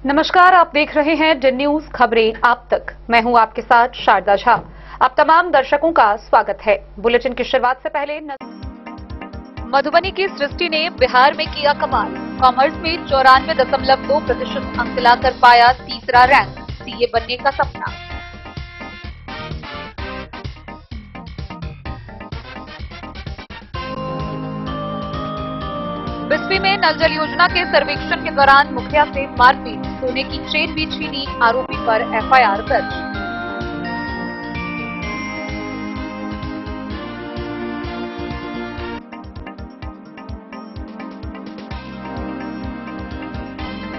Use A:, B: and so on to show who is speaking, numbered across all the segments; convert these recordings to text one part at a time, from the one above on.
A: नमस्कार, आप देख रहे हैं डेन न्यूज खबरें आप तक। मैं हूं आपके साथ शारदा झा। आप तमाम दर्शकों का स्वागत है। बुलेटिन की शुरुआत से पहले मधुबनी की सृष्टि ने बिहार में किया कमाल। कॉमर्स में 94.2% अंक लाकर पाया तीसरा रैंक। सीए बनने का सपना। बिस्फी में नल जल योजना के सर्वेक्षण के दौरान मुखिया से मारपीट, सोने की चेन भी छीनी, आरोपी पर एफआईआर दर्ज।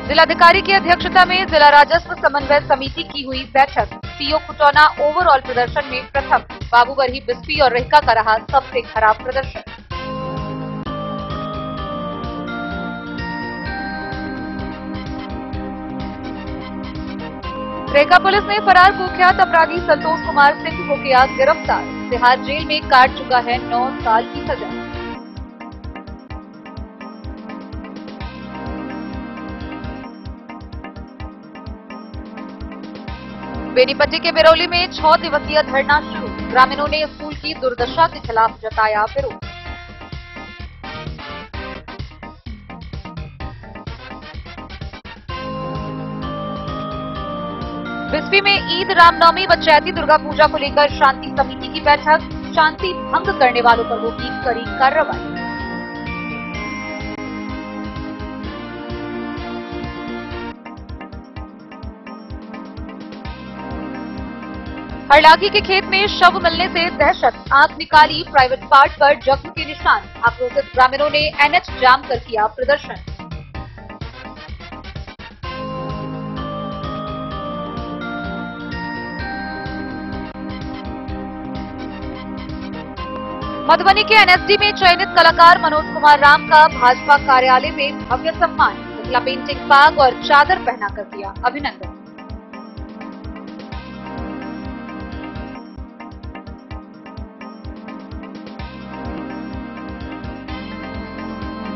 A: जिलाधिकारी की अध्यक्षता में जिला राजस्व समन्वय समिति की हुई बैठक। सीओ कुटौना ओवरऑल प्रदर्शन में प्रथम। बाबूबरही, बिस्फी और रेहका का रहा सबसे खराब प्रदर्शन। रेहका पुलिस ने फरार कुख्यात अपराधी संतोष कुमार सिंह को किया गिरफ्तार। तिहाड़ जेल में काट चुका है 9 साल की सजा। बेनीपट्टी के बिरौली में 6 दिवसीय धरना शुरू। ग्रामीणों ने स्कूल की दुर्दशा के खिलाफ जताया विरोध। बिस्फी में ईद, रामनवमी व चैती दुर्गा पूजा को लेकर शांति समिति की बैठक। शांति भंग करने वालों पर होगी कड़ी कार्रवाई। हरलाखी के खेत में शव मिलने से दहशत। आंख निकाली, प्राइवेट पार्ट पर जख्म के निशान। आक्रोशित ग्रामीणों ने एनएच जाम कर किया प्रदर्शन। मधुबनी के एनएसडी में चयनित कलाकार मनोज कुमार राम का भाजपा कार्यालय में भव्य सम्मान। मिथिला पेंटिंग पाग और चादर पहनाकर किया अभिनंदन।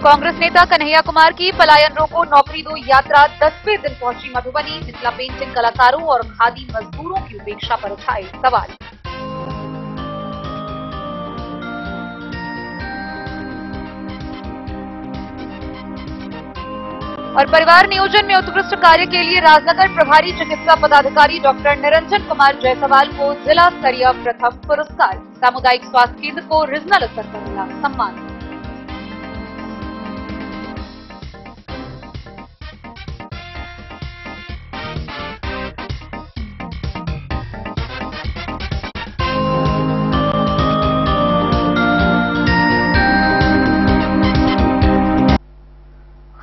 A: कांग्रेस नेता कन्हैया कुमार की पलायन रोको, नौकरी दो यात्रा 10वें दिन पहुंची मधुबनी। मिथिला पेंटिंग कलाकारों और खादी मजदूरों की उपेक्षा पर उठाए सवाल। और परिवार नियोजन में उत्कृष्ट कार्य के लिए राजनगर प्रभारी चिकित्सा पदाधिकारी डॉक्टर निरंजन कुमार जायसवाल को जिला स्तरीय प्रथम पुरस्कार। सामुदायिक स्वास्थ्य केंद्र को रीजनल स्तर पर मिला सम्मान।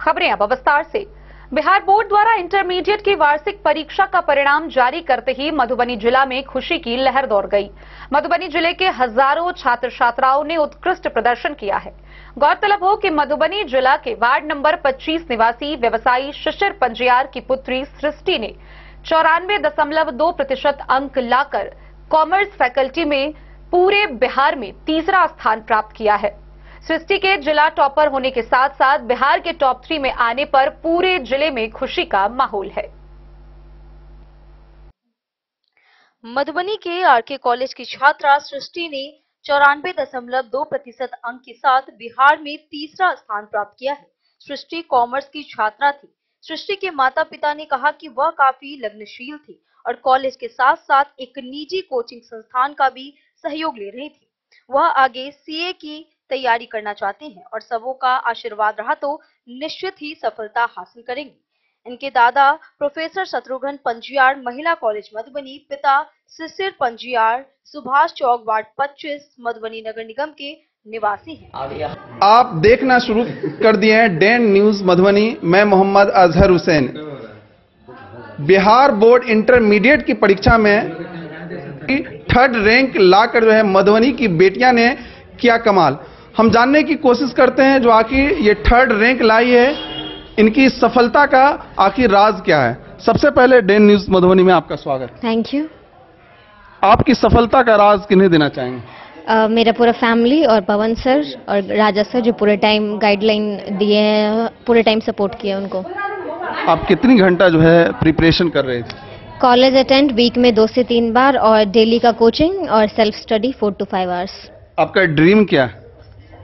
A: खबरें अब विस्तार से। बिहार बोर्ड द्वारा इंटरमीडिएट की वार्षिक परीक्षा का परिणाम जारी करते ही मधुबनी जिला में खुशी की लहर दौड़ गई। मधुबनी जिले के हजारों छात्र छात्राओं ने उत्कृष्ट प्रदर्शन किया है। गौरतलब हो कि मधुबनी जिला के वार्ड नंबर 25 निवासी व्यवसायी शिशिर पंजियार की पुत्री सृष्टि ने 94.2% अंक लाकर कॉमर्स फैकल्टी में पूरे बिहार में तीसरा स्थान प्राप्त किया है। सृष्टि के जिला टॉपर होने के साथ साथ बिहार के टॉप 3 में आने पर पूरे जिले में खुशी का माहौल है।
B: मधुबनी के आरके कॉलेज की छात्रा सृष्टि ने 94.2% अंक के साथ बिहार में तीसरा स्थान प्राप्त किया है। सृष्टि कॉमर्स की छात्रा थी। सृष्टि के माता पिता ने कहा कि वह काफी लगनशील थी और कॉलेज के साथ साथ एक निजी कोचिंग संस्थान का भी सहयोग ले रही थी। वह आगे सीए की तैयारी करना चाहते हैं और सबों का आशीर्वाद रहा तो निश्चित ही सफलता हासिल करेंगी। इनके दादा प्रोफेसर शत्रुघ्न पंजियार महिला कॉलेज मधुबनी, पिता शिशिर पंजियार सुभाष चौक वार्ड 25 मधुबनी नगर निगम के निवासी हैं।
C: आप देखना शुरू कर दिए हैं डेन न्यूज मधुबनी। मैं मोहम्मद अजहर हुसैन। बिहार बोर्ड इंटरमीडिएट की परीक्षा में 3rd रैंक लाकर जो है मधुबनी की बेटियां ने किया कमाल। हम जानने की कोशिश करते हैं जो आखिर ये 3rd रैंक लाई है, इनकी सफलता का आखिर राज क्या है। सबसे पहले डेन न्यूज मधुबनी में आपका स्वागत।
D: Thank you.
C: आपकी सफलता का राज किन्हें देना चाहेंगे?
D: मेरा पूरा फैमिली और पवन सर और राजा सर जो पूरे टाइम गाइडलाइन दिए हैं, पूरे टाइम सपोर्ट किया उनको।
C: आप कितनी घंटा जो है प्रिपरेशन कर रहे थे?
D: कॉलेज अटेंड वीक में 2 से 3 बार और डेली का कोचिंग और सेल्फ स्टडी 4 to 5 hours
C: आपका ड्रीम क्या है?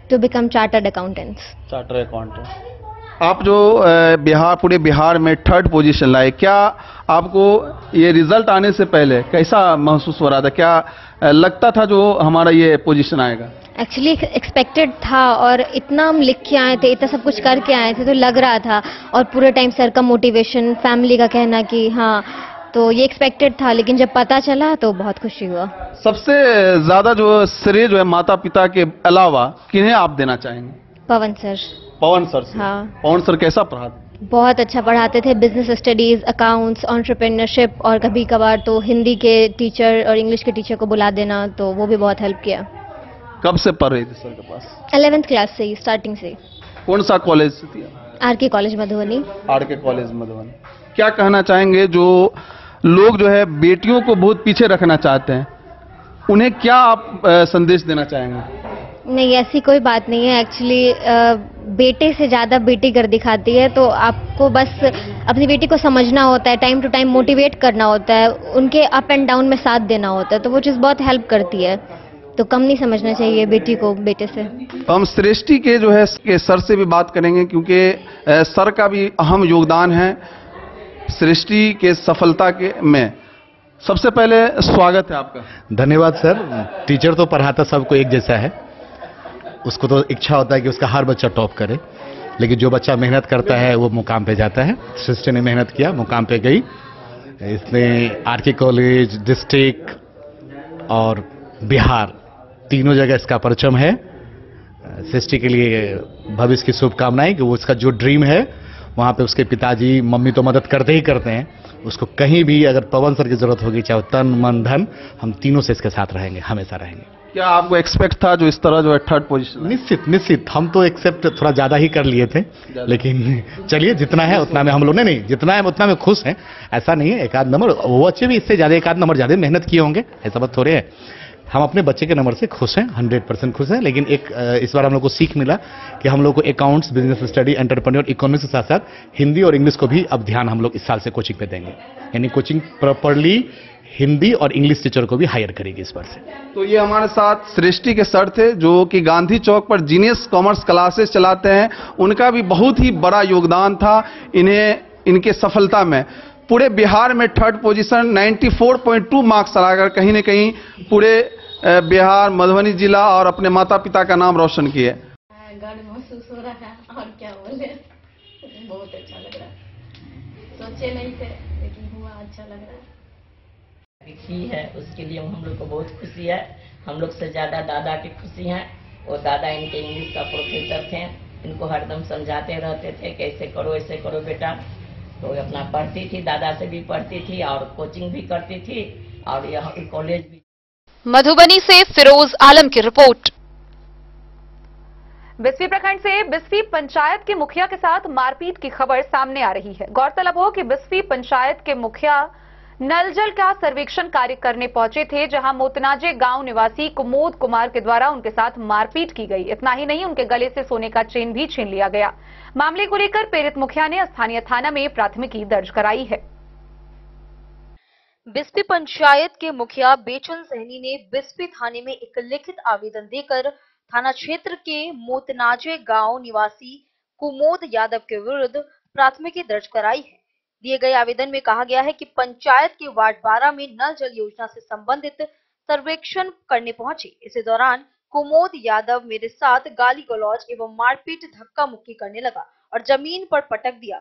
D: To become chartered accountants.
C: Charter accountant. आप जो पूरे बिहार में 3rd पोजीशन लाए, क्या आपको ये रिजल्ट आने से पहले कैसा महसूस हो रहा था? क्या लगता था जो हमारा ये पोजीशन आएगा?
D: एक्चुअली एक्सपेक्टेड था और इतना हम लिख के आए थे, इतना सब कुछ करके आए थे तो लग रहा था। और पूरे टाइम सर का मोटिवेशन, फैमिली का कहना कि हाँ, तो ये एक्सपेक्टेड था, लेकिन जब पता चला तो बहुत खुशी हुआ।
C: सबसे ज्यादा जो श्रेय जो है माता पिता के अलावा किन्हें आप देना चाहेंगे?
D: पवन सर।
C: पवन सर से।
D: हाँ।
C: पवन सर कैसा पढ़ाते?
D: बहुत अच्छा पढ़ाते थे, बिजनेस स्टडीज, अकाउंट्स, एंटरप्रेन्योरशिप, और कभी कभार तो हिंदी के टीचर और इंग्लिश के टीचर को बुला देना, तो वो भी बहुत हेल्प किया।
C: कब से पढ़ रहे थे सर के पास?
D: 11th क्लास से ही, स्टार्टिंग से।
C: कौन सा कॉलेज से थी?
D: RK college Madhubani.
C: RK college Madhubani. क्या कहना चाहेंगे जो लोग जो है बेटियों को बहुत पीछे रखना चाहते हैं, उन्हें क्या आप संदेश देना चाहेंगे?
D: नहीं, ऐसी कोई बात नहीं है। एक्चुअली बेटे से ज़्यादा बेटी कर दिखाती है, तो आपको बस अपनी बेटी को समझना होता है, टाइम टू टाइम मोटिवेट करना होता है, उनके अप एंड डाउन में साथ देना होता है, तो वो चीज़ बहुत हेल्प करती है। तो कम नहीं समझना चाहिए बेटी को बेटे से।
C: हम सृष्टि के जो है के सर से भी बात करेंगे, क्योंकि सर का भी अहम योगदान है सृष्टि के सफलता के में। सबसे पहले स्वागत है आपका।
E: धन्यवाद सर। टीचर तो पढ़ाता सबको एक जैसा है, उसको तो इच्छा होता है कि उसका हर बच्चा टॉप करे, लेकिन जो बच्चा मेहनत करता है वो मुकाम पे जाता है। सृष्टि ने मेहनत किया, मुकाम पे गई। इसने RK कॉलेज, डिस्ट्रिक्ट और बिहार तीनों जगह इसका परचम है। सृष्टि के लिए भविष्य की शुभकामनाएं कि वो उसका जो ड्रीम है वहाँ पे उसके पिताजी मम्मी तो मदद करते ही करते हैं, उसको कहीं भी अगर पवन सर की जरूरत होगी, चाहे तन मन धन, हम तीनों से इसके साथ रहेंगे, हमेशा रहेंगे।
C: क्या आपको एक्सपेक्ट था जो इस तरह जो है 3rd पोजीशन?
E: निश्चित हम तो एक्सेप्ट थोड़ा ज्यादा ही कर लिए थे, लेकिन चलिए जितना है उतना में हम लोग नहीं, जितना है उतना में खुश हैं। ऐसा नहीं है एक आध नंबर, वो अच्छे भी इससे ज्यादा एक आध नंबर ज्यादा मेहनत किए होंगे, ऐसा बात थोड़े है। हम अपने बच्चे के नंबर से खुश हैं, 100% खुश हैं। लेकिन एक इस बार हम लोग को सीख मिला कि हम लोग को accounts, business study, entrepreneur, economics के साथ साथ हिंदी और इंग्लिश को भी अब ध्यान हम लोग इस साल से कोचिंग पे देंगे, यानी कोचिंग प्रॉपरली हिंदी और इंग्लिश टीचर को भी हायर करेगी इस बार से।
C: तो ये हमारे साथ सृष्टि के सर थे जो कि गांधी चौक पर जीनियस कॉमर्स क्लासेस चलाते हैं। उनका भी बहुत ही बड़ा योगदान था इनके सफलता में। पूरे बिहार में 3rd पोजीशन 94.2 मार्क्स लाकर कहीं न कहीं पूरे बिहार, मधुबनी जिला और अपने माता पिता का नाम रोशन किए।
F: गर्व महसूस हो रहा है और क्या बोले, बहुत अच्छा लग रहा है। सोचे नहीं थे लेकिन हुआ, अच्छा लग रहा है।
G: ही है उसके लिए हम लोग को बहुत खुशी है। हम लोग से ज्यादा दादा की खुशी है। वो दादा इनके इंग्लिश का प्रोफेसर थे, इनको हरदम समझाते रहते थे कैसे करो ऐसे करो बेटा। तो अपना पढ़ती थी, दादा से भी पढ़ती थी और कोचिंग भी करती थी और यहाँ कॉलेज भी।
A: मधुबनी से फिरोज आलम की रिपोर्ट। बिस्फी प्रखंड से बिस्फी पंचायत के मुखिया के साथ मारपीट की खबर सामने आ रही है। गौरतलब हो कि बिस्फी पंचायत के मुखिया नल जल का सर्वेक्षण कार्य करने पहुंचे थे, जहां मोतनाजे गांव निवासी कुमोद कुमार के द्वारा उनके साथ मारपीट की गई। इतना ही नहीं, उनके गले से सोने का चेन भी छीन लिया गया। मामले को लेकर पीड़ित मुखिया ने स्थानीय थाना में प्राथमिकी दर्ज कराई है।
B: बिस्फी पंचायत के मुखिया बेचन सहनी ने बिस्फी थाने में एक लिखित आवेदन देकर थाना क्षेत्र के मोतनाजे गांव निवासी कुमोद यादव के विरुद्ध प्राथमिकी दर्ज कराई है। दिए गए आवेदन में कहा गया है कि पंचायत के वार्ड 12 में नल जल योजना से संबंधित सर्वेक्षण करने पहुंचे। इसी दौरान कुमोद यादव मेरे साथ गाली गलौज एवं मारपीट, धक्का मुक्की करने लगा और जमीन पर पटक दिया,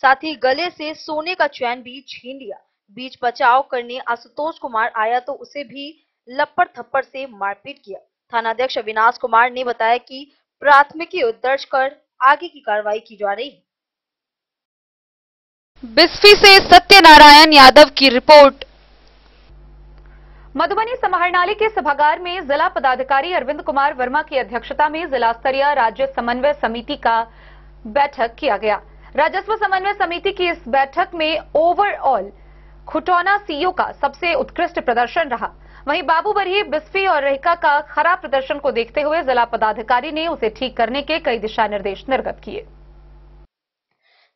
B: साथ ही गले से सोने का चैन भी छीन लिया। बीच बचाव करने आशुतोष कुमार आया तो उसे भी लपड़ थप्पड़ से मारपीट किया। थानाध्यक्ष अविनाश कुमार ने बताया कि प्राथमिकी दर्ज कर आगे की कार्रवाई की जा रही है।
A: बिस्फी से सत्यनारायण यादव की रिपोर्ट। मधुबनी समाहरणालय के सभागार में जिला पदाधिकारी अरविंद कुमार वर्मा की अध्यक्षता में जिला स्तरीय राज्य समन्वय समिति का बैठक किया गया। राजस्व समन्वय समिति की इस बैठक में ओवरऑल खुटौना सीओ का सबसे उत्कृष्ट प्रदर्शन रहा। वहीं बाबू बरही, बिस्फी और रेहका का खराब प्रदर्शन को देखते हुए जिला पदाधिकारी ने उसे ठीक करने के कई दिशा निर्देश निर्गत किए।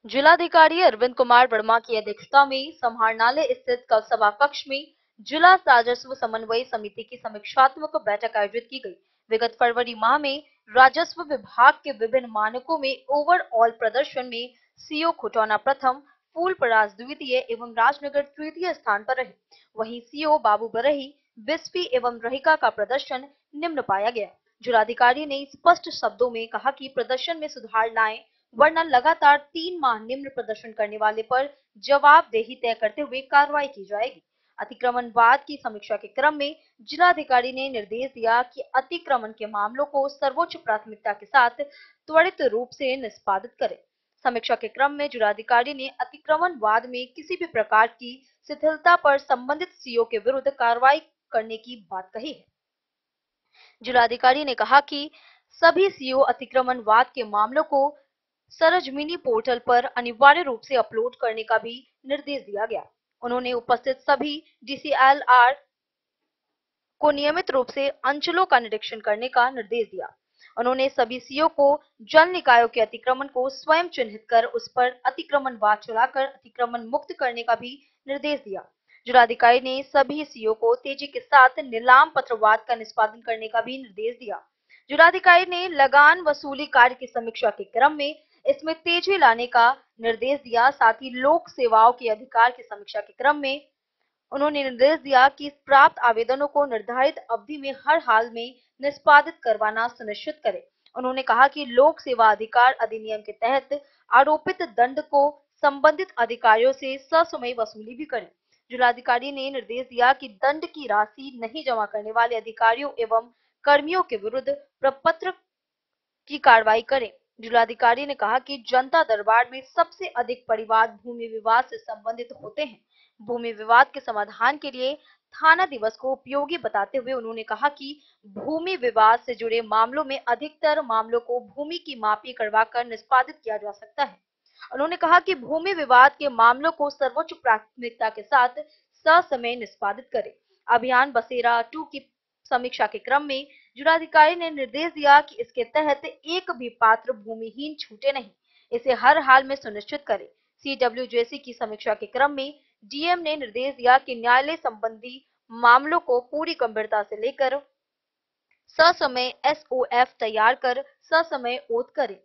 B: जिलाधिकारी अरविंद कुमार वर्मा की अध्यक्षता में समाहरणालय स्थित सभा कक्ष में जिला राजस्व समन्वय समिति की समीक्षात्मक बैठक आयोजित की गई। विगत फरवरी माह में राजस्व विभाग के विभिन्न मानकों में ओवरऑल प्रदर्शन में सीओ खुटौना प्रथम, फूलपरास द्वितीय एवं राजनगर तृतीय स्थान पर रहे। वहीं सीओ बाबू बरही, बिस्फी एवं रहिका का प्रदर्शन निम्न पाया गया। जिलाधिकारी ने स्पष्ट शब्दों में कहा कि प्रदर्शन में सुधार लाएं, वरना लगातार 3 माह निम्न प्रदर्शन करने वाले पर जवाबदेही तय करते हुए कार्रवाई की जाएगी। अतिक्रमणवाद की समीक्षा के क्रम में जिलाधिकारी ने निर्देश दिया कि अतिक्रमण के मामलों को सर्वोच्च प्राथमिकता के साथ त्वरित रूप से निष्पादित करें। समीक्षा के क्रम में जिलाधिकारी ने अतिक्रमणवाद में किसी भी प्रकार की शिथिलता पर संबंधित सीओ के विरुद्ध कार्रवाई करने की बात कही है। जिलाधिकारी ने कहा कि सभी सीओ अतिक्रमणवाद के मामलों को सरजमीनी पोर्टल पर अनिवार्य रूप से अपलोड करने का भी निर्देश दिया गया। उन्होंने उपस्थित सभी DCLR को नियमित रूप से अंचलों का निरीक्षण करने का निर्देश दिया। उन्होंने सभी सीओ को जल निकायों के अतिक्रमण को स्वयं चिन्हित कर उस पर अतिक्रमणवाद चलाकर अतिक्रमण मुक्त करने का भी निर्देश दिया। जिलाधिकारी ने सभी सीओ को तेजी के साथ नीलाम पत्रवाद का निष्पादन करने का भी निर्देश दिया। जिलाधिकारी ने लगान वसूली कार्य की समीक्षा के क्रम में इसमें तेजी लाने का निर्देश दिया। साथ ही लोक सेवाओं के अधिकार की समीक्षा के क्रम में उन्होंने निर्देश दिया कि प्राप्त आवेदनों को निर्धारित अवधि में हर हाल में निष्पादित करवाना सुनिश्चित करें। उन्होंने कहा कि लोक सेवा अधिकार अधिनियम के तहत आरोपित दंड को संबंधित अधिकारियों से ससमय वसूली भी करें। जिलाधिकारी ने निर्देश दिया कि दंड की राशि नहीं जमा करने वाले अधिकारियों एवं कर्मियों के विरुद्ध प्रपत्र की कार्रवाई करें। जिलाधिकारी ने कहा कि जनता दरबार में सबसे अधिक परिवाद भूमि विवाद से संबंधित होते हैं। भूमि विवाद के समाधान के लिए थाना दिवस को उपयोगी बताते हुए उन्होंने कहा कि भूमि विवाद से जुड़े मामलों में अधिकतर मामलों को भूमि की मापी करवाकर निष्पादित किया जा सकता है। उन्होंने कहा कि भूमि विवाद के मामलों को सर्वोच्च प्राथमिकता के साथ ससमय निष्पादित करें। अभियान बसेरा 2 की समीक्षा के क्रम में जिलाधिकारी ने निर्देश दिया कि इसके तहत एक भी पात्र भूमिहीन छूटे नहीं, इसे हर हाल में सुनिश्चित करें। CWJC की समीक्षा के क्रम में DM ने निर्देश दिया कि न्यायालय संबंधी मामलों को पूरी गंभीरता से लेकर ससमय SOF तैयार कर ससमय ओत करें।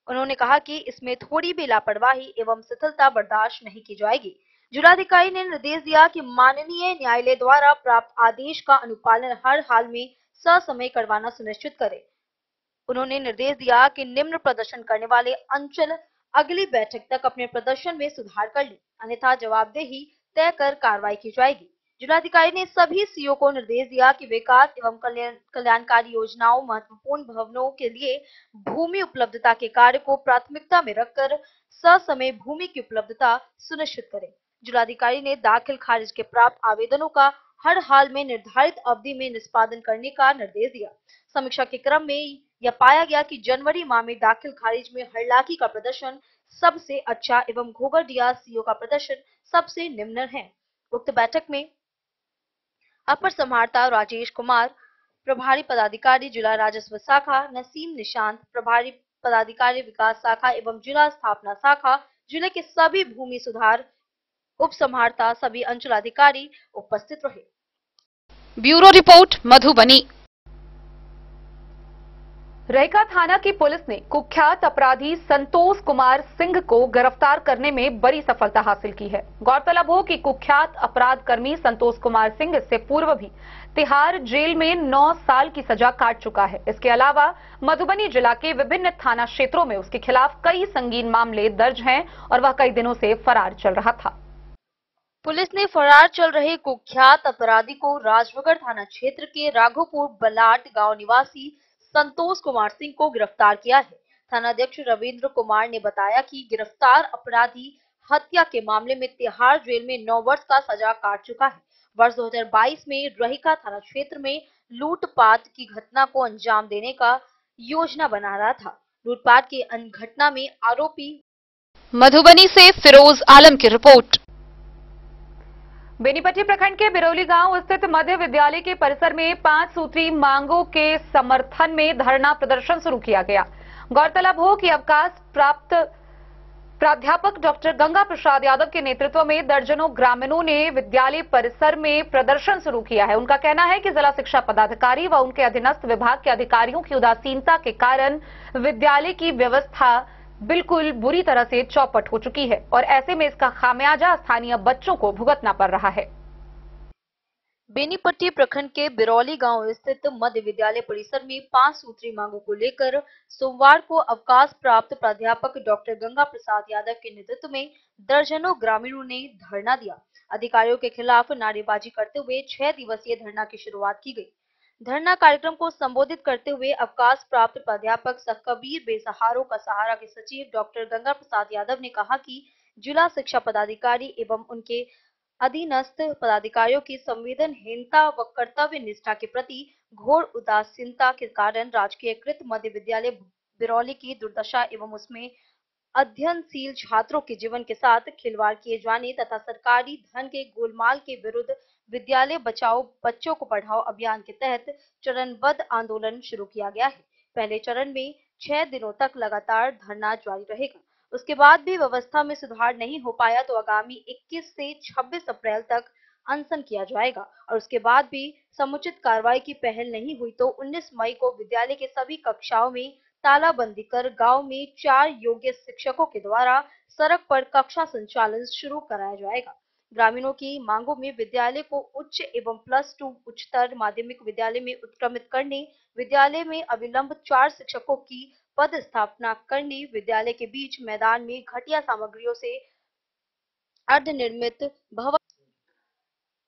B: उन्होंने कहा कि इसमें थोड़ी भी लापरवाही एवं शिथिलता बर्दाश्त नहीं की जाएगी। जिलाधिकारी ने निर्देश दिया कि माननीय न्यायालय द्वारा प्राप्त आदेश का अनुपालन हर हाल में ससमय करवाना सुनिश्चित करें। उन्होंने निर्देश दिया कि निम्न प्रदर्शन करने वाले अंचल अगली बैठक तक अपने प्रदर्शन में सुधार कर लें, अन्यथा जवाबदेही तय कर कार्रवाई की जाएगी। जिलाधिकारी ने सभी सीओ को निर्देश दिया कि विकास एवं कल्याणकारी योजनाओं, महत्वपूर्ण भवनों के लिए भूमि उपलब्धता के कार्य को प्राथमिकता में रखकर ससमय भूमि की उपलब्धता सुनिश्चित करें। जिलाधिकारी ने दाखिल खारिज के प्राप्त आवेदनों का हर हाल में निर्धारित अवधि में निष्पादन करने का निर्देश दिया। समीक्षा के क्रम में यह पाया गया कि जनवरी माह में दाखिल खारिज में हरलाखी का प्रदर्शन सबसे अच्छा एवं घोघरडिया सीओ का प्रदर्शन सबसे निम्न है। उक्त बैठक में अपर समाहर्ता राजेश कुमार, प्रभारी पदाधिकारी जिला राजस्व शाखा नसीम निशांत, प्रभारी पदाधिकारी विकास शाखा एवं जिला स्थापना शाखा, जिले के सभी भूमि सुधार उप समाहर्ता, सभी अंचलाधिकारी उपस्थित रहे।
A: Bureau report Madhubani. रहिका थाना की पुलिस ने कुख्यात अपराधी संतोष कुमार सिंह को गिरफ्तार करने में बड़ी सफलता हासिल की है। गौरतलब हो कि कुख्यात अपराध कर्मी संतोष कुमार सिंह इससे पूर्व भी तिहाड़ जेल में 9 साल की सजा काट चुका है। इसके अलावा मधुबनी जिला के विभिन्न थाना क्षेत्रों में उसके खिलाफ कई संगीन मामले दर्ज हैं और वह कई दिनों से फरार चल रहा था।
B: पुलिस ने फरार चल रहे कुख्यात अपराधी को राजनगर थाना क्षेत्र के राघोपुर बलाट गांव निवासी संतोष कुमार सिंह को गिरफ्तार किया है। थानाध्यक्ष रविंद्र कुमार ने बताया कि गिरफ्तार अपराधी हत्या के मामले में तिहाड़ जेल में 9 वर्ष का सजा काट चुका है। वर्ष 2022 में रहिका थाना क्षेत्र में लूटपाट की घटना को अंजाम देने का योजना बना रहा था। लूटपाट की घटना में आरोपी।
A: मधुबनी से फिरोज आलम की रिपोर्ट। बेनीपट्टी प्रखंड के बिरौली गांव स्थित मध्य विद्यालय के परिसर में 5 सूत्री मांगों के समर्थन में धरना प्रदर्शन शुरू किया गया। गौरतलब हो कि अवकाश प्राप्त प्राध्यापक डॉक्टर गंगा प्रसाद यादव के नेतृत्व में दर्जनों ग्रामीणों ने विद्यालय परिसर में प्रदर्शन शुरू किया है। उनका कहना है कि जिला शिक्षा पदाधिकारी व उनके अधीनस्थ विभाग के अधिकारियों की उदासीनता के कारण विद्यालय की व्यवस्था बिल्कुल बुरी तरह से चौपट हो चुकी है और ऐसे में इसका खामियाजा स्थानीय बच्चों को भुगतना पड़ रहा है।
B: बेनीपट्टी प्रखंड के बिरौली गांव स्थित मध्य विद्यालय परिसर में 5 सूत्री मांगों को लेकर सोमवार को अवकाश प्राप्त प्राध्यापक डॉक्टर गंगा प्रसाद यादव के नेतृत्व में दर्जनों ग्रामीणों ने धरना दिया। अधिकारियों के खिलाफ नारेबाजी करते हुए 6 दिवसीय धरना की शुरुआत की गई। धरना कार्यक्रम को संबोधित करते हुए अवकाश प्राप्त प्राध्यापक सखकबीर बेसहारों का सहारा के सचिव डॉक्टर गंगा प्रसाद यादव ने कहा कि जिला शिक्षा पदाधिकारी एवं उनके अधीनस्थ पदाधिकारियों की संवेदनहीनता व कर्तव्य निष्ठा के प्रति घोर उदासीनता के कारण राजकीयकृत मध्य विद्यालय बिरौली की दुर्दशा एवं उसमें अध्ययनशील छात्रों के जीवन के साथ खिलवाड़ किए जाने तथा सरकारी धन के गोलमाल के विरुद्ध विद्यालय बचाओ बच्चों को पढ़ाओ अभियान के तहत चरणबद्ध आंदोलन शुरू किया गया है। पहले चरण में 6 दिनों तक लगातार धरना जारी रहेगा। उसके बाद भी व्यवस्था में सुधार नहीं हो पाया तो आगामी 21 से 26 अप्रैल तक अनशन किया जाएगा और उसके बाद भी समुचित कार्रवाई की पहल नहीं हुई तो 19 मई को विद्यालय के सभी कक्षाओं में तालाबंदी कर गांव में 4 योग्य शिक्षकों के द्वारा सड़क पर कक्षा संचालन शुरू कराया जाएगा। ग्रामीणों की मांगों में विद्यालय को उच्च एवं +2 उच्चतर माध्यमिक विद्यालय में उत्क्रमित करने, विद्यालय में अविलंब 4 शिक्षकों की पद स्थापना करने, विद्यालय के बीच मैदान में घटिया सामग्रियों से अर्धनिर्मित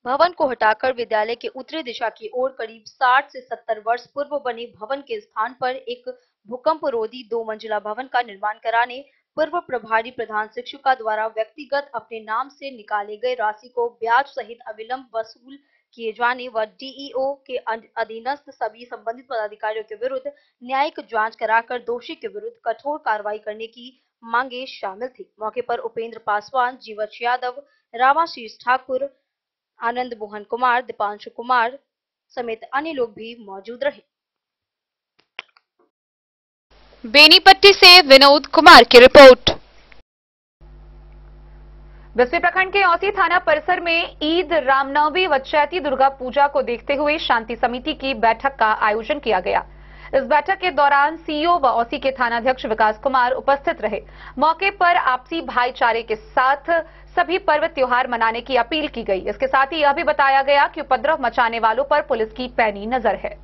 B: भवन को हटाकर विद्यालय के उत्तरी दिशा की ओर करीब 60 से 70 वर्ष पूर्व बने भवन के स्थान पर एक भूकंपरोधी 2 मंजिला भवन का निर्माण कराने, पूर्व प्रभारी प्रधान शिक्षिका द्वारा व्यक्तिगत अपने नाम से निकाले गए राशि को ब्याज सहित अविलंब वसूल किए जाने व डीईओ के अधीनस्थ सभी संबंधित पदाधिकारियों के विरुद्ध न्यायिक जांच कराकर दोषी के विरुद्ध कठोर कार्रवाई करने की मांगे शामिल थी। मौके पर उपेंद्र पासवान, जीवच यादव, रामाशीष ठाकुर, आनंद मोहन कुमार, दीपांशु कुमार समेत अन्य लोग भी मौजूद रहे।
A: बेनीपट्टी से विनोद कुमार की रिपोर्ट। बिस्फी प्रखंड के औसी थाना परिसर में ईद, रामनवमी व चैती दुर्गा पूजा को देखते हुए शांति समिति की बैठक का आयोजन किया गया। इस बैठक के दौरान सीईओ व औसी के थानाध्यक्ष विकास कुमार उपस्थित रहे। मौके पर आपसी भाईचारे के साथ सभी पर्व त्योहार मनाने की अपील की गई। इसके साथ ही यह भी बताया गया कि उपद्रव मचाने वालों पर पुलिस की पैनी नजर है।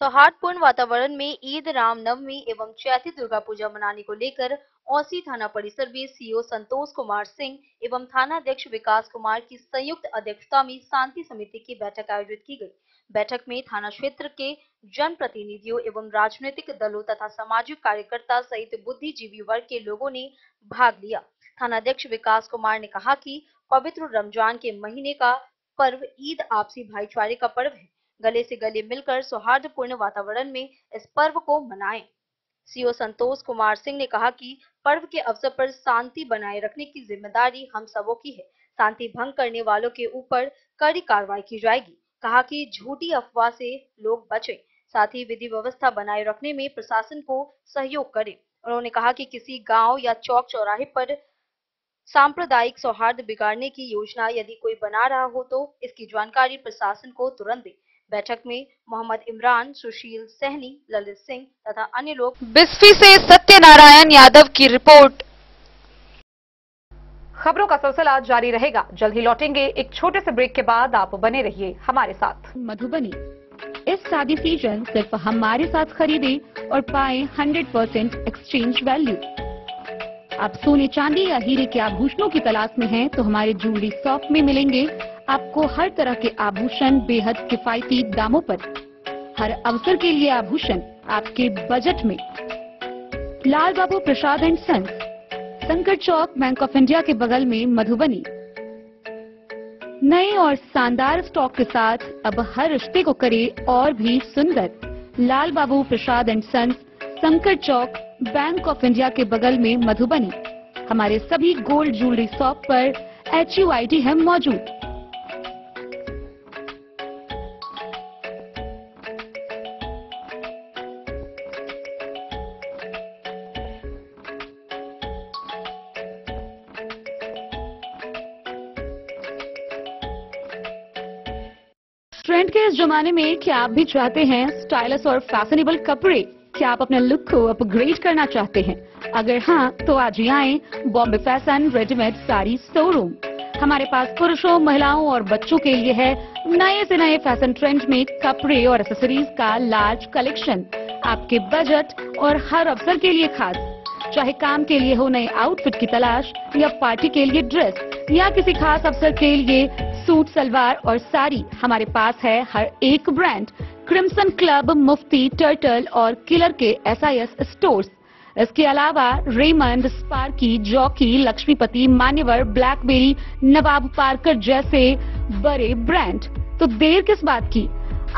B: सौहार्दपूर्ण वातावरण में ईद, रामनवमी एवं चैती दुर्गा पूजा मनाने को लेकर औसी थाना परिसर में सीईओ संतोष कुमार सिंह एवं थानाध्यक्ष विकास कुमार की संयुक्त अध्यक्षता में शांति समिति की बैठक आयोजित की गई। बैठक में थाना क्षेत्र के जनप्रतिनिधियों एवं राजनीतिक दलों तथा सामाजिक कार्यकर्ता सहित बुद्धिजीवी वर्ग के लोगों ने भाग लिया। थानाध्यक्ष विकास कुमार ने कहा कि पवित्र रमजान के महीने का पर्व ईद आपसी भाईचारे का पर्व है। गले से गले मिलकर सौहार्दपूर्ण वातावरण में इस पर्व को मनाएं। सीईओ संतोष कुमार सिंह ने कहा कि पर्व के अवसर पर शांति बनाए रखने की जिम्मेदारी हम सबों की है। शांति भंग करने वालों के ऊपर कड़ी कार्रवाई की जाएगी। कहा कि झूठी अफवाह से लोग बचें, साथ ही विधि व्यवस्था बनाए रखने में प्रशासन को सहयोग करें। उन्होंने कहा कि किसी गांव या चौक चौराहे पर सांप्रदायिक सौहार्द बिगाड़ने की योजना यदि कोई बना रहा हो तो इसकी जानकारी प्रशासन को तुरंत दे। बैठक में मोहम्मद इमरान, सुशील सहनी, ललित सिंह तथा अन्य लोग।
A: बिस्फी से सत्यनारायण यादव की रिपोर्ट। खबरों का सिलसिला जारी रहेगा। जल्द ही लौटेंगे एक छोटे से ब्रेक के बाद। आप बने रहिए हमारे साथ।
H: मधुबनी इस शादी सीजन सिर्फ हमारे साथ खरीदे और पाए 100% एक्सचेंज वैल्यू। आप सोने, चांदी या हीरे के आभूषणों की तलाश में हैं तो हमारे ज्वेलरी शॉप में मिलेंगे आपको हर तरह के आभूषण बेहद किफायती दामों पर। हर अवसर के लिए आभूषण आपके बजट में। लाल बाबू प्रसाद एंड सन्स, संकट चौक, बैंक ऑफ इंडिया के बगल में, मधुबनी। नए और शानदार स्टॉक के साथ अब हर रिश्ते को करे और भी सुंदर। लाल बाबू प्रसाद एंड सन्स, संकट चौक, बैंक ऑफ इंडिया के बगल में, मधुबनी। हमारे सभी गोल्ड ज्वेलरी शॉप पर HUID है मौजूद। के इस जमाने में क्या आप भी चाहते हैं स्टाइलिश और फैशनेबल कपड़े? क्या आप अपने लुक को अपग्रेड करना चाहते हैं? अगर हाँ, तो आज ही आए Bombay fashion readymade sari showroom. हमारे पास पुरुषों, महिलाओं और बच्चों के लिए है नए से नए फैशन ट्रेंड में कपड़े और एक्सेसरीज का लार्ज कलेक्शन। आपके बजट और हर अवसर के लिए खास, चाहे काम के लिए हो नए आउटफिट की तलाश या पार्टी के लिए ड्रेस या किसी खास अवसर के लिए सूट, सलवार और साड़ी, हमारे पास है हर एक ब्रांड। क्रिम्सन क्लब, मुफ्ती, टर्टल और किलर के SIS स्टोर्स। इसके अलावा रेमंड, स्पार्की, जॉकी, लक्ष्मीपति, मान्यवर, ब्लैकबेरी, नवाब पार्कर जैसे बड़े ब्रांड। तो देर किस बात की,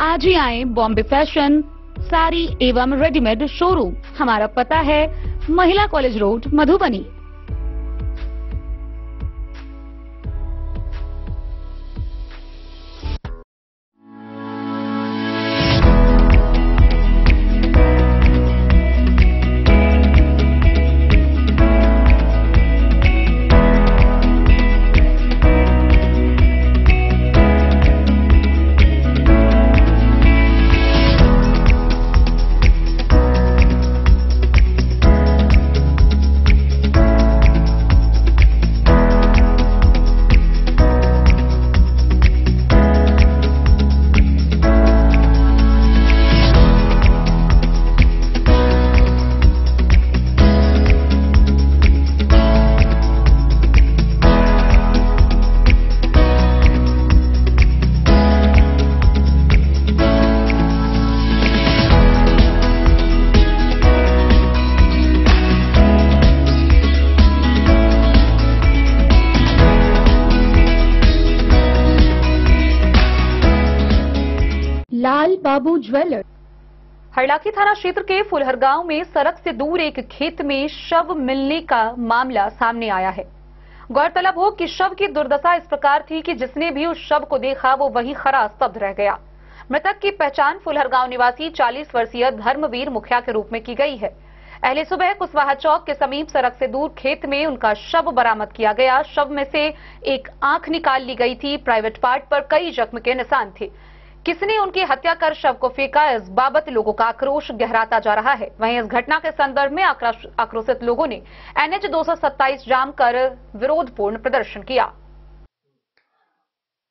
H: आज ही आए बॉम्बे फैशन साड़ी एवं रेडीमेड शोरूम। हमारा पता है महिला कॉलेज रोड, मधुबनी। लाल बाबू ज्वेलर।
A: हरलाखी थाना क्षेत्र के फुलहर गांव में सड़क से दूर एक खेत में शव मिलने का मामला सामने आया है। गौरतलब हो कि शव की दुर्दशा इस प्रकार थी कि जिसने भी उस शव को देखा वो वहीं खड़ा स्तब्ध रह गया। मृतक की पहचान फुलहर गांव निवासी 40 वर्षीय धर्मवीर मुखिया के रूप में की गई है। अहले सुबह कुशवाहा चौक के समीप सड़क से दूर खेत में उनका शव बरामद किया गया। शव में से एक आंख निकाल ली गई थी। प्राइवेट पार्ट पर कई जख्म के निशान थे। किसने उनकी हत्या कर शव को फेंका, इस बाबत लोगों का आक्रोश गहराता जा रहा है। वहीं इस घटना के संदर्भ में आक्रोशित लोगों ने NH 227 जाम कर विरोधपूर्ण प्रदर्शन किया।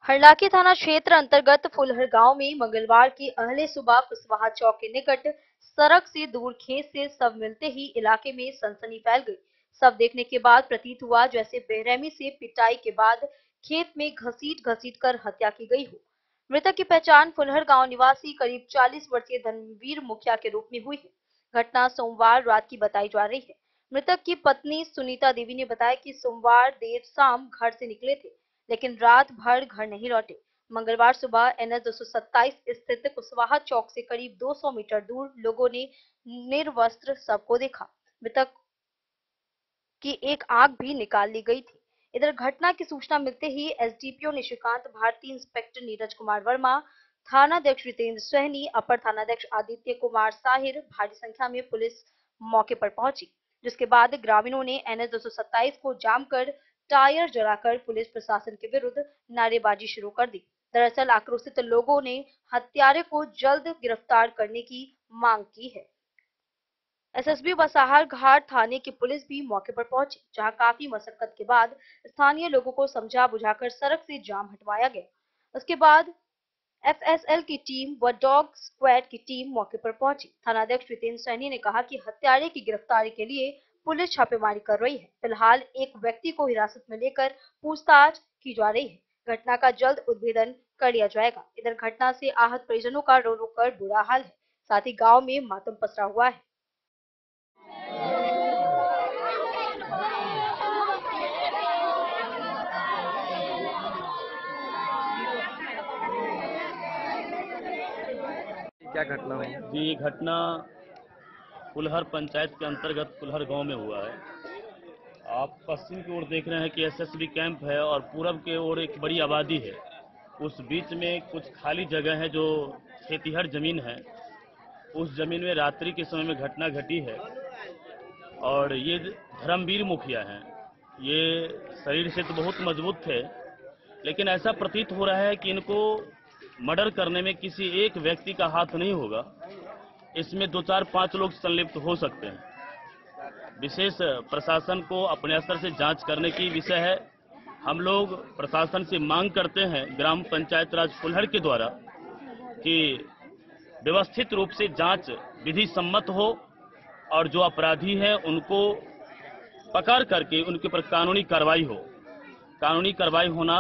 B: हरलाखी थाना क्षेत्र अंतर्गत फुलहर गांव में मंगलवार की अहले सुबह कुशवाहा चौक के निकट सड़क से दूर खेत से शव मिलते ही इलाके में सनसनी फैल गई। शव देखने के बाद प्रतीत हुआ जैसे बेरहमी से पिटाई के बाद खेत में घसीट कर हत्या की गई हो। मृतक की पहचान फुलहर गांव निवासी करीब 40 वर्षीय धर्मवीर मुखिया के रूप में हुई है। घटना सोमवार रात की बताई जा रही है। मृतक की पत्नी सुनीता देवी ने बताया कि सोमवार देर शाम घर से निकले थे, लेकिन रात भर घर नहीं लौटे। मंगलवार सुबह NH 227 स्थित कुशवाहा चौक से करीब 200 मीटर दूर लोगों ने निर्वस्त्र शव को देखा। मृतक की एक आंख भी निकाल ली गई थी। इधर घटना की सूचना मिलते ही SDPO निशिकांत भारती, इंस्पेक्टर नीरज कुमार वर्मा, थानाध्यक्ष रितेंद्र सहनी, अपर थानाध्यक्ष आदित्य कुमार साहिर, भारी संख्या में पुलिस मौके पर पहुंची, जिसके बाद ग्रामीणों ने NH 227 को जाम कर टायर जलाकर पुलिस प्रशासन के विरुद्ध नारेबाजी शुरू कर दी। दरअसल आक्रोशित लोगों ने हत्यारे को जल्द गिरफ्तार करने की मांग की है। SSB बसाहर घाट थाने की पुलिस भी मौके पर पहुंची, जहां काफी मशक्कत के बाद स्थानीय लोगों को समझा बुझाकर सड़क से जाम हटवाया गया। उसके बाद FSL की टीम व डॉग स्क्वाड की टीम मौके पर पहुंची। थानाध्यक्ष रितेंद्र सहनी ने कहा कि हत्यारे की गिरफ्तारी के लिए पुलिस छापेमारी कर रही है। फिलहाल एक व्यक्ति को हिरासत में लेकर पूछताछ की जा रही है। घटना का जल्द उद्भेदन कर लिया जाएगा। इधर घटना से आहत परिजनों का रो रो कर बुरा हाल है। साथ ही गांव में मातम पसरा हुआ है।
I: क्या घटना हुई?
J: जी, ये घटना फुलहर पंचायत के अंतर्गत फुलहर गांव में हुआ है। आप पश्चिम की ओर देख रहे हैं कि SSB कैंप है और पूरब के ओर एक बड़ी आबादी है। उस बीच में कुछ खाली जगह है जो खेतीहर जमीन है। उस जमीन में रात्रि के समय में घटना घटी है और ये धर्मवीर मुखिया हैं। ये शरीर से तो बहुत मजबूत थे, लेकिन ऐसा प्रतीत हो रहा है कि इनको मर्डर करने में किसी एक व्यक्ति का हाथ नहीं होगा, इसमें 2, 4, 5 लोग संलिप्त हो सकते हैं। विशेष प्रशासन को अपने स्तर से जांच करने की विषय है। हम लोग प्रशासन से मांग करते हैं ग्राम पंचायत राज फुलहर के द्वारा कि व्यवस्थित रूप से जांच विधि सम्मत हो और जो अपराधी हैं उनको पकड़ करके उनके ऊपर कानूनी कार्रवाई हो। कानूनी कार्रवाई होना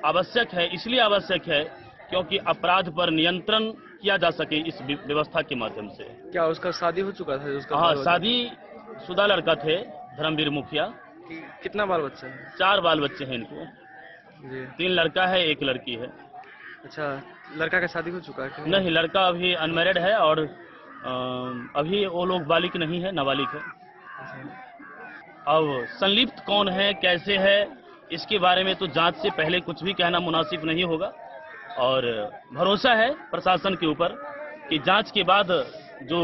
J: आवश्यक है, इसलिए आवश्यक है क्योंकि अपराध पर नियंत्रण किया जा सके इस व्यवस्था के माध्यम से।
I: क्या उसका शादी हो चुका था? उसका
J: हाँ, शादी शुदा लड़का थे, धर्मवीर मुखिया।
I: कितना बाल बच्चा है?
J: 4 बाल बच्चे हैं इनको
I: जी।
J: 3 लड़का है, 1 लड़की है।
I: अच्छा, लड़का का शादी हो चुका है?
J: नहीं, लड़का अभी अनमैरिड है और अभी वो लोग बालिक नहीं है, नाबालिग है। अब संलिप्त कौन है, कैसे है, इसके बारे में तो जांच से पहले कुछ भी कहना मुनासिब नहीं होगा और भरोसा है प्रशासन के ऊपर कि जांच के बाद जो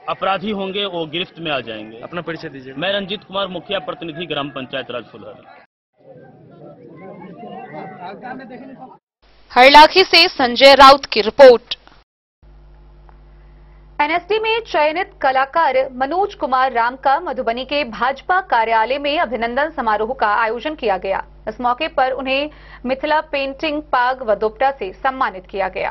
J: अपराधी होंगे वो गिरफ्त में आ जाएंगे।
I: अपना परिचय दीजिए।
J: मैं रंजीत कुमार, मुखिया प्रतिनिधि ग्राम पंचायत राज फुलहर।
A: हरलाखी से संजय राउत की रिपोर्ट। एनएसडी में चयनित कलाकार मनोज कुमार राम का मधुबनी के भाजपा कार्यालय में अभिनंदन समारोह का आयोजन किया गया। इस मौके पर उन्हें मिथिला पेंटिंग पाग व दुपट्टा से सम्मानित किया गया।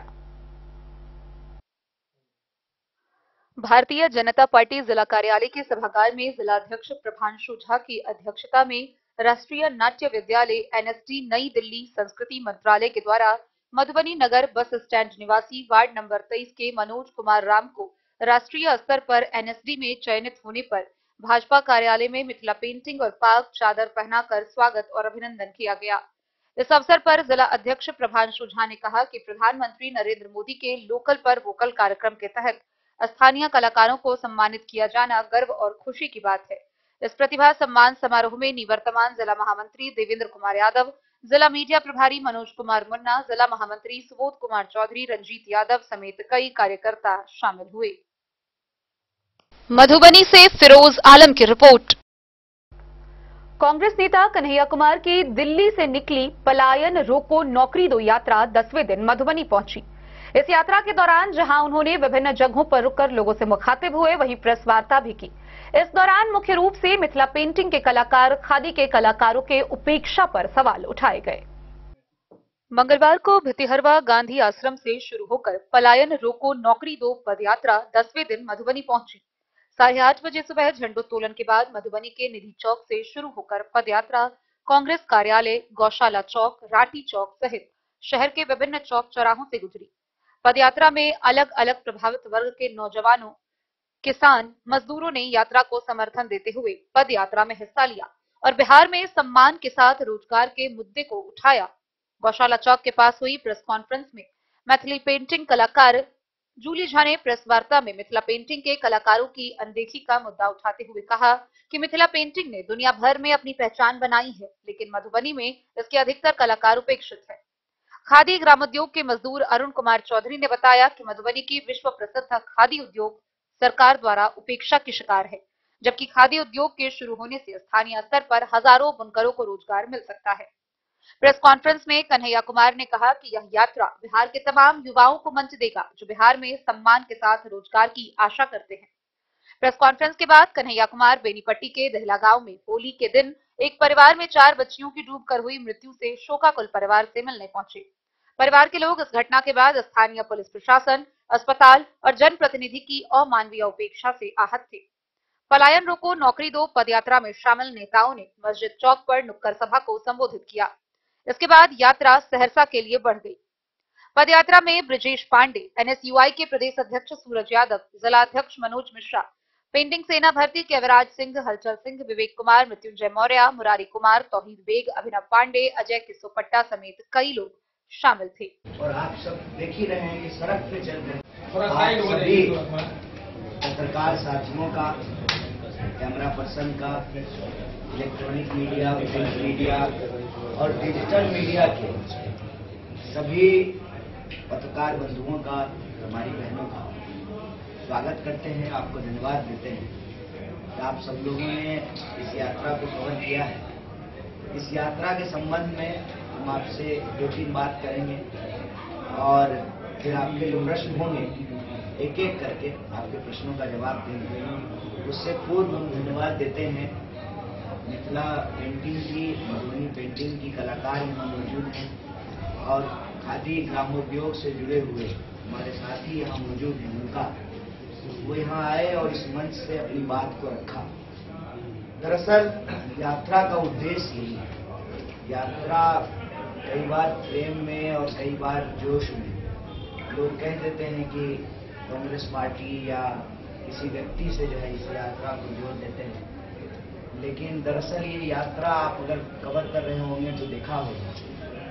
A: भारतीय जनता पार्टी जिला कार्यालय के सभागार में जिलाध्यक्ष प्रभांशु झा की अध्यक्षता में राष्ट्रीय नाट्य विद्यालय एनएसडी नई दिल्ली संस्कृति मंत्रालय के द्वारा मधुबनी नगर बस स्टैंड निवासी वार्ड नंबर 23 के मनोज कुमार राम को राष्ट्रीय स्तर पर एनएसडी में चयनित होने पर भाजपा कार्यालय में मिथिला पेंटिंग और पाग चादर पहनाकर स्वागत और अभिनंदन किया गया। इस अवसर पर जिला अध्यक्ष प्रभांशु झा ने कहा कि प्रधानमंत्री नरेंद्र मोदी के लोकल पर वोकल कार्यक्रम के तहत स्थानीय कलाकारों को सम्मानित किया जाना गर्व और खुशी की बात है। इस प्रतिभा सम्मान समारोह में निवर्तमान जिला महामंत्री देवेंद्र कुमार यादव, जिला मीडिया प्रभारी मनोज कुमार मुन्ना, जिला महामंत्री सुबोध कुमार चौधरी, रंजीत यादव समेत कई कार्यकर्ता शामिल हुए। मधुबनी से फिरोज आलम की रिपोर्ट। कांग्रेस नेता कन्हैया कुमार की दिल्ली से निकली पलायन रोको नौकरी दो यात्रा 10वें दिन मधुबनी पहुंची। इस यात्रा के दौरान जहां उन्होंने विभिन्न जगहों पर रुककर लोगों से मुखातिब हुए, वहीं प्रेस वार्ता भी की। इस दौरान मुख्य रूप से मिथिला पेंटिंग के कलाकार, खादी के कलाकारों के उपेक्षा पर सवाल उठाए गए। मंगलवार को भितिहरवा गांधी आश्रम से शुरू होकर पलायन रोको नौकरी दो पदयात्रा 10वें दिन मधुबनी पहुंची। 8:30 बजे सुबह झंडोत्तोलन के बाद मधुबनी के निधि चौक से शुरू होकर पदयात्रा कांग्रेस कार्यालय, गौशाला चौक, राठी चौक सहित शहर के विभिन्न चौक चौराहों से गुजरी। पदयात्रा में अलग अलग प्रभावित वर्ग के नौजवानों, किसान, मजदूरों ने यात्रा को समर्थन देते हुए पद यात्रा में हिस्सा लिया और बिहार में सम्मान के साथ रोजगार के मुद्दे को उठाया। गौशाला चौक के पास हुई प्रेस कॉन्फ्रेंस में मैथिली पेंटिंग कलाकार जूली झा ने प्रेस वार्ता में मिथिला पेंटिंग के कलाकारों की अनदेखी का मुद्दा उठाते हुए कहा कि मिथिला पेंटिंग ने दुनिया भर में अपनी पहचान बनाई है, लेकिन मधुबनी में इसके अधिकतर कलाकार उपेक्षित है। खादी ग्रामोद्योग के मजदूर अरुण कुमार चौधरी ने बताया कि मधुबनी की विश्व प्रसिद्ध खादी उद्योग सरकार द्वारा उपेक्षा की शिकार है, जबकि खादी उद्योग के शुरू होने से स्थानीय स्तर पर हजारों बुनकरों को रोजगार मिल सकता है। प्रेस कॉन्फ्रेंस में कन्हैया कुमार ने कहा कि यह यात्रा बिहार के तमाम युवाओं को मंच देगा जो बिहार में सम्मान के साथ रोजगार की आशा करते हैं। प्रेस कॉन्फ्रेंस के बाद कन्हैया कुमार बेनीपट्टी के दहला गांव में होली के दिन एक परिवार में 4 बच्चियों की डूबकर हुई मृत्यु से शोकाकुल परिवार से मिलने पहुंचे। परिवार के लोग इस घटना के बाद स्थानीय पुलिस प्रशासन, अस्पताल और जनप्रतिनिधि की अमानवीय उपेक्षा से आहत थे। पलायन रोको नौकरी दो पदयात्रा में शामिल नेताओं ने मस्जिद चौक पर नुक्कड़ सभा को संबोधित किया। इसके बाद यात्रा सहरसा के लिए बढ़ गई। पदयात्रा में ब्रिजेश पांडे, एनएसयूआई के प्रदेश अध्यक्ष सूरज यादव, जिला अध्यक्ष मनोज मिश्रा, पेंटिंग सेना भर्ती के अविराज सिंह, हलचल सिंह, विवेक कुमार, मृत्युंजय मौर्य, मुरारी कुमार, तौहीद बेग, अभिनव पांडे, अजय किसोपट्टा समेत कई लोग शामिल थे।
K: और आप सब देख ही रहे हैं कि सड़क पे चल रहे सभी पत्रकार साथियों का, कैमरा पर्सन का, इलेक्ट्रॉनिक मीडिया, प्रिंट मीडिया और डिजिटल मीडिया के सभी पत्रकार बंधुओं का, हमारी बहनों का स्वागत करते हैं। आपको धन्यवाद देते हैं कि आप सब लोगों ने इस यात्रा को कवर किया है। इस यात्रा के संबंध में हम आपसे 2-3 बात करेंगे। और फिर आपके जो प्रश्न होंगे एक एक करके आपके प्रश्नों का जवाब देंगे। उससे पूर्व हम धन्यवाद देते हैं मिथिला पेंटिंग की, मधुबनी पेंटिंग की कलाकार यहाँ मौजूद हैं और खादी ग्रामोद्योग से जुड़े हुए हमारे साथी यहाँ मौजूद हैं। उनका वो यहाँ आए और इस मंच से अपनी बात को रखा। दरअसल यात्रा का उद्देश्य यही है। यात्रा कई बार प्रेम में और कई बार जोश में लोग कह देते हैं कि कांग्रेस पार्टी या किसी व्यक्ति से जो है इस यात्रा को जोड़ देते हैं, लेकिन दरअसल ये यात्रा आप अगर कवर कर रहे होंगे तो देखा होगा,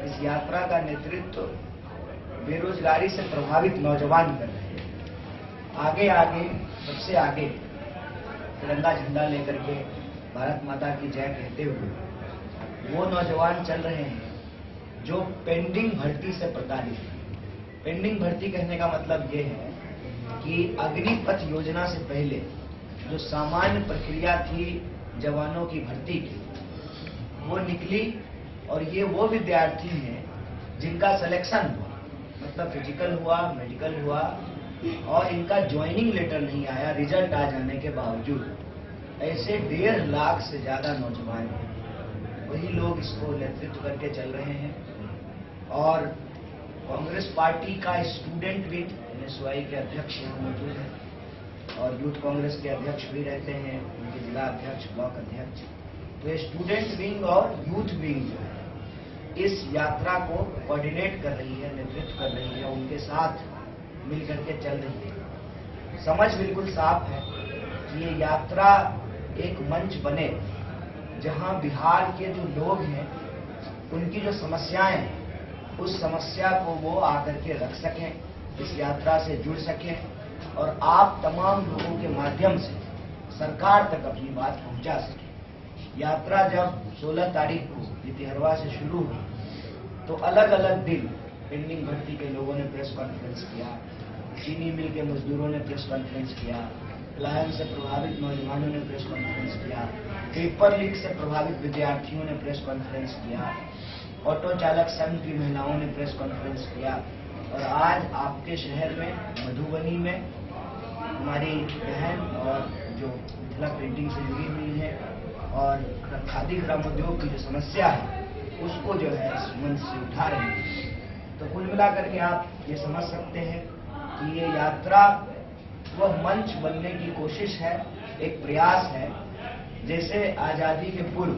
K: इस यात्रा का नेतृत्व बेरोजगारी से प्रभावित नौजवान कर रहे हैं। आगे आगे सबसे आगे तिरंगा झंडा लेकर के भारत माता की जय कहते हुए वो नौजवान चल रहे हैं जो पेंडिंग भर्ती से प्रताड़ित है। पेंडिंग भर्ती कहने का मतलब ये है कि अग्निपथ योजना से पहले जो सामान्य प्रक्रिया थी जवानों की भर्ती की, वो निकली और ये वो विद्यार्थी हैं जिनका सिलेक्शन हुआ, मतलब फिजिकल हुआ, मेडिकल हुआ और इनका ज्वाइनिंग लेटर नहीं आया रिजल्ट आ जाने के बावजूद। ऐसे 1.5 लाख से ज्यादा नौजवान हैं, वही लोग इसको नेतृत्व करके चल रहे हैं। और कांग्रेस पार्टी का स्टूडेंट विंग NSY के अध्यक्ष यहाँ मौजूद हैं और यूथ कांग्रेस के अध्यक्ष भी रहते हैं, उनके जिला अध्यक्ष, ब्लॉक अध्यक्ष। तो ये स्टूडेंट विंग और यूथ विंग जो है इस यात्रा को कोऑर्डिनेट कर रही है, नेतृत्व कर रही है, उनके साथ मिलकर के चल रही है। समझ बिल्कुल साफ है कि ये यात्रा एक मंच बने जहां बिहार के जो लोग हैं उनकी जो समस्याएं हैं उस समस्या को वो आकर के रख सकें, इस यात्रा से जुड़ सकें और आप तमाम लोगों के माध्यम से सरकार तक अपनी बात पहुंचा सकें। यात्रा जब 16 तारीख को इतिहरवा से शुरू हुई तो अलग अलग दिन पेंडिंग भर्ती के लोगों ने प्रेस कॉन्फ्रेंस किया, चीनी मिल के मजदूरों ने प्रेस कॉन्फ्रेंस किया, पलायन से प्रभावित नौजवानों ने प्रेस कॉन्फ्रेंस किया, पेपर लीक से प्रभावित विद्यार्थियों ने प्रेस कॉन्फ्रेंस किया, ऑटो चालक संघ की महिलाओं ने प्रेस कॉन्फ्रेंस किया और आज आपके शहर में मधुबनी में हमारी बहन और जो मिथिला पेंटिंग से जुड़ी हुई है और खादी ग्रामोद्योग की जो समस्या है उसको जो है इस मंच से उठा रही है। तो कुल मिलाकर के आप ये समझ सकते हैं कि ये यात्रा वह मंच बनने की कोशिश है, एक प्रयास है। जैसे आजादी के पूर्व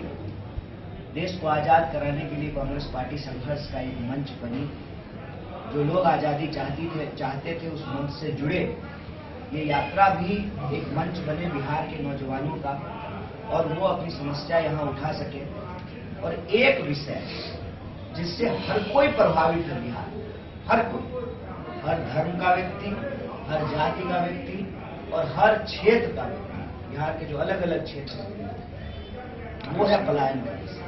K: देश को आजाद कराने के लिए कांग्रेस पार्टी संघर्ष का एक मंच बनी, जो लोग आजादी चाहते थे उस मंच से जुड़े। ये यात्रा भी एक मंच बने बिहार के नौजवानों का और वो अपनी समस्या यहाँ उठा सके। और एक विषय जिससे हर कोई प्रभावित है बिहार, हर कोई, हर धर्म का व्यक्ति, हर जाति का व्यक्ति और हर क्षेत्र का व्यक्ति, बिहार के जो अलग अलग क्षेत्र हैं, वो है पलायन का विषय।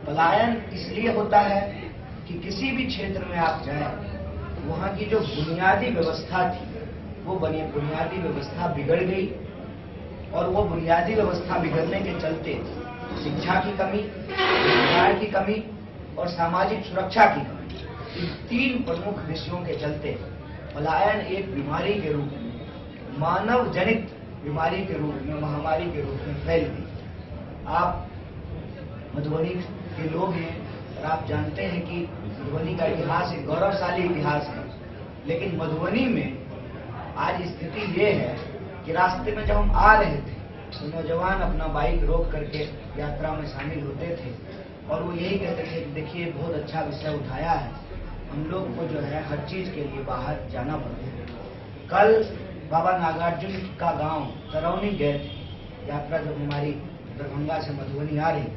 K: पलायन इसलिए होता है कि किसी भी क्षेत्र में आप जाएं, वहां की जो बुनियादी व्यवस्था थी वो बुनियादी व्यवस्था बिगड़ गई और वो बुनियादी व्यवस्था बिगड़ने के चलते शिक्षा की कमी, रोजगार की कमी और सामाजिक सुरक्षा की कमी, इन 3 प्रमुख विषयों के चलते पलायन एक बीमारी के रूप में, मानव जनित बीमारी के रूप में, महामारी के रूप में फैल गई। आप मधुबनी के लोग हैं और आप जानते हैं कि मधुबनी का इतिहास एक गौरवशाली इतिहास है, लेकिन मधुबनी में आज स्थिति ये है कि रास्ते में जब हम आ रहे थे तो नौजवान अपना बाइक रोक करके यात्रा में शामिल होते थे और वो यही कहते थे कि देखिए बहुत अच्छा विषय उठाया है, हम लोग को जो है हर चीज के लिए बाहर जाना पड़ता है। कल बाबा नागार्जुन का गांव तरौनी गए थे, यात्रा जब हमारी दरभंगा से मधुबनी आ रही थी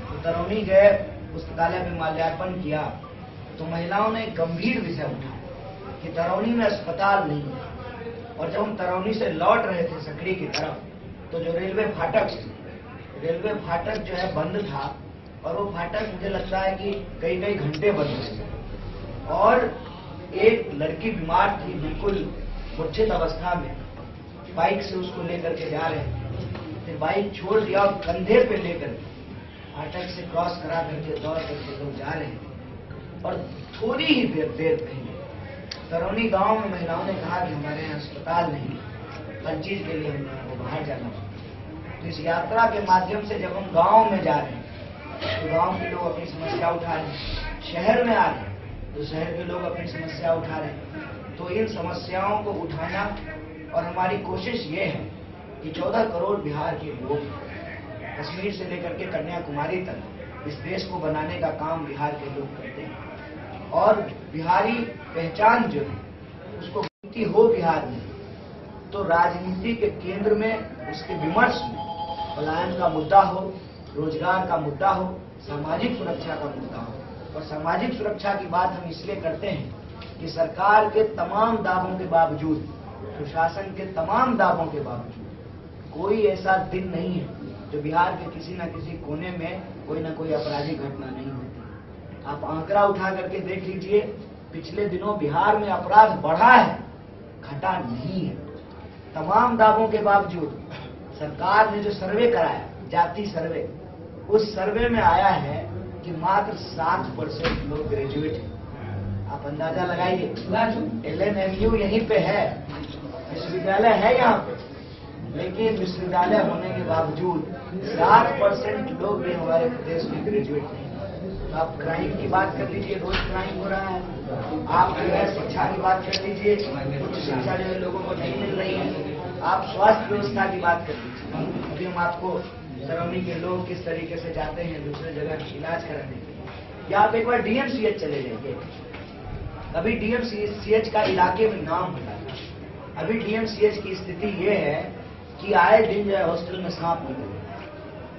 K: तो तरौनी गए, पुस्तकालय में माल्यार्पण किया तो महिलाओं ने एक गंभीर विषय उठाया कि तरौनी में अस्पताल नहीं है। और जब हम तरौनी से लौट रहे थे सकरी की तरफ तो जो रेलवे फाटक जो है बंद था और वो फाटक मुझे लगता है कि कई घंटे बंद थे और एक लड़की बीमार थी, बिल्कुल मूर्छित अवस्था में, बाइक से उसको लेकर के जा रहे थे, फिर बाइक छोड़ दिया और कंधे पे लेकर फाटक से क्रॉस करा करके दौड़ करके लोग जा रहे थे और थोड़ी ही देर पहले तरौनी गांव में महिलाओं ने कहा कि हमारे यहाँ अस्पताल नहीं, हर चीज के लिए हम लोगों को बाहर जाना है। तो इस यात्रा के माध्यम से जब हम गांव में जा रहे हैं तो गांव के लोग अपनी समस्या उठा रहे हैं, शहर में आ रहे हैं तो शहर के लोग अपनी समस्या उठा रहे हैं। तो इन समस्याओं को उठाना और हमारी कोशिश ये है कि 14 करोड़ बिहार के लोग, कश्मीर से लेकर के कन्याकुमारी तक इस देश को बनाने का काम बिहार के लोग करते हैं और बिहारी पहचान जो है उसको मिलती हो बिहार में, तो राजनीति के केंद्र में, उसके विमर्श में पलायन का मुद्दा हो, रोजगार का मुद्दा हो, सामाजिक सुरक्षा का मुद्दा हो। और सामाजिक सुरक्षा की बात हम इसलिए करते हैं कि सरकार के तमाम दावों के बावजूद, प्रशासन के तमाम दावों के बावजूद कोई ऐसा दिन नहीं है जो बिहार के किसी न किसी कोने में कोई न कोई आपराधिक घटना नहीं होती। आप आंकड़ा उठा करके देख लीजिए, पिछले दिनों बिहार में अपराध बढ़ा है, घटा नहीं है। तमाम दावों के बावजूद सरकार ने जो सर्वे कराया, जाति सर्वे, उस सर्वे में आया है कि मात्र 7% लोग ग्रेजुएट हैं। आप अंदाजा लगाइए, LNMU यहीं पे है, विश्वविद्यालय है यहाँ पे, लेकिन विश्वविद्यालय होने के बावजूद 7% लोग भी हमारे प्रदेश में ग्रेजुएट नहीं। आप क्राइम की बात कर लीजिए, रोज क्राइम हो रहा है। आप जो है शिक्षा की बात कर लीजिए, उच्च शिक्षा जो है लोगों को नहीं मिल रही है। आप स्वास्थ्य व्यवस्था की बात कर लीजिए, अभी हम आपको तरौनी के लोग किस तरीके से जाते हैं दूसरे जगह इलाज कराने के लिए, या आप एक बार DMCH चले जाइए। अभी DMCH का इलाके में नाम होता है। अभी DMCH की स्थिति ये है कि आए दिन जो है हॉस्टल में सांप निकल रहा है,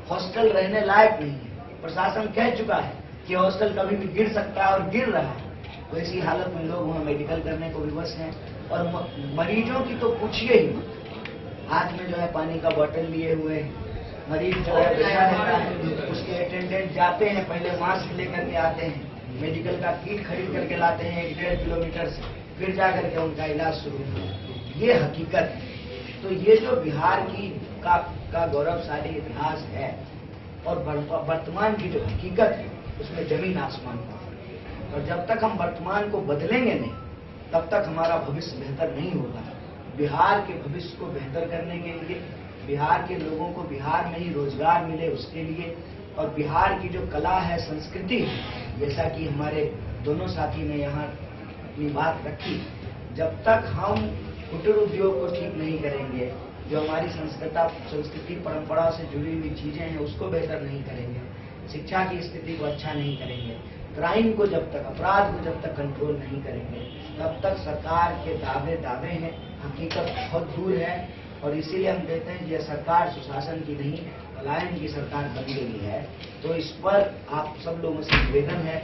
K: हॉस्टल रहने लायक नहीं है। प्रशासन कह चुका है कि हॉस्टल कभी भी गिर सकता है और गिर रहा है। तो ऐसी हालत में लोग वहाँ मेडिकल करने को विवश हैं। और मरीजों की तो पूछिए ही, हाथ में जो है पानी का बोतल लिए हुए हैं, मरीज जो है बैठा रहता है, उसके अटेंडेंट जाते हैं, पहले मास्क लेकर के आते हैं, मेडिकल का किट खरीद करके लाते हैं 1.5 किलोमीटर से, फिर जा करके उनका इलाज शुरू होता है। ये हकीकत है। तो ये जो बिहार का गौरवशाली इतिहास है और वर्तमान की जो हकीकत है, उसमें जमीन आसमान का। और जब तक हम वर्तमान को बदलेंगे नहीं, तब तक हमारा भविष्य बेहतर नहीं होगा। बिहार के भविष्य को बेहतर करने के लिए, बिहार के लोगों को बिहार में ही रोजगार मिले उसके लिए, और बिहार की जो कला है, संस्कृति है, जैसा कि हमारे दोनों साथी ने यहाँ अपनी बात रखी, जब तक हम कुटीर उद्योग को ठीक नहीं करेंगे, जो हमारी संस्कृति परंपरा से जुड़ी हुई चीजें हैं उसको बेहतर नहीं करेंगे, शिक्षा की स्थिति को अच्छा नहीं करेंगे, क्राइम को जब तक, अपराध को जब तक कंट्रोल नहीं करेंगे, तब तक सरकार के दावे हैं, हकीकत बहुत दूर है। और इसीलिए हम कहते हैं कि यह सरकार सुशासन की नहीं, पलायन की सरकार बन गई है। तो इस पर आप सब लोगों से निवेदन है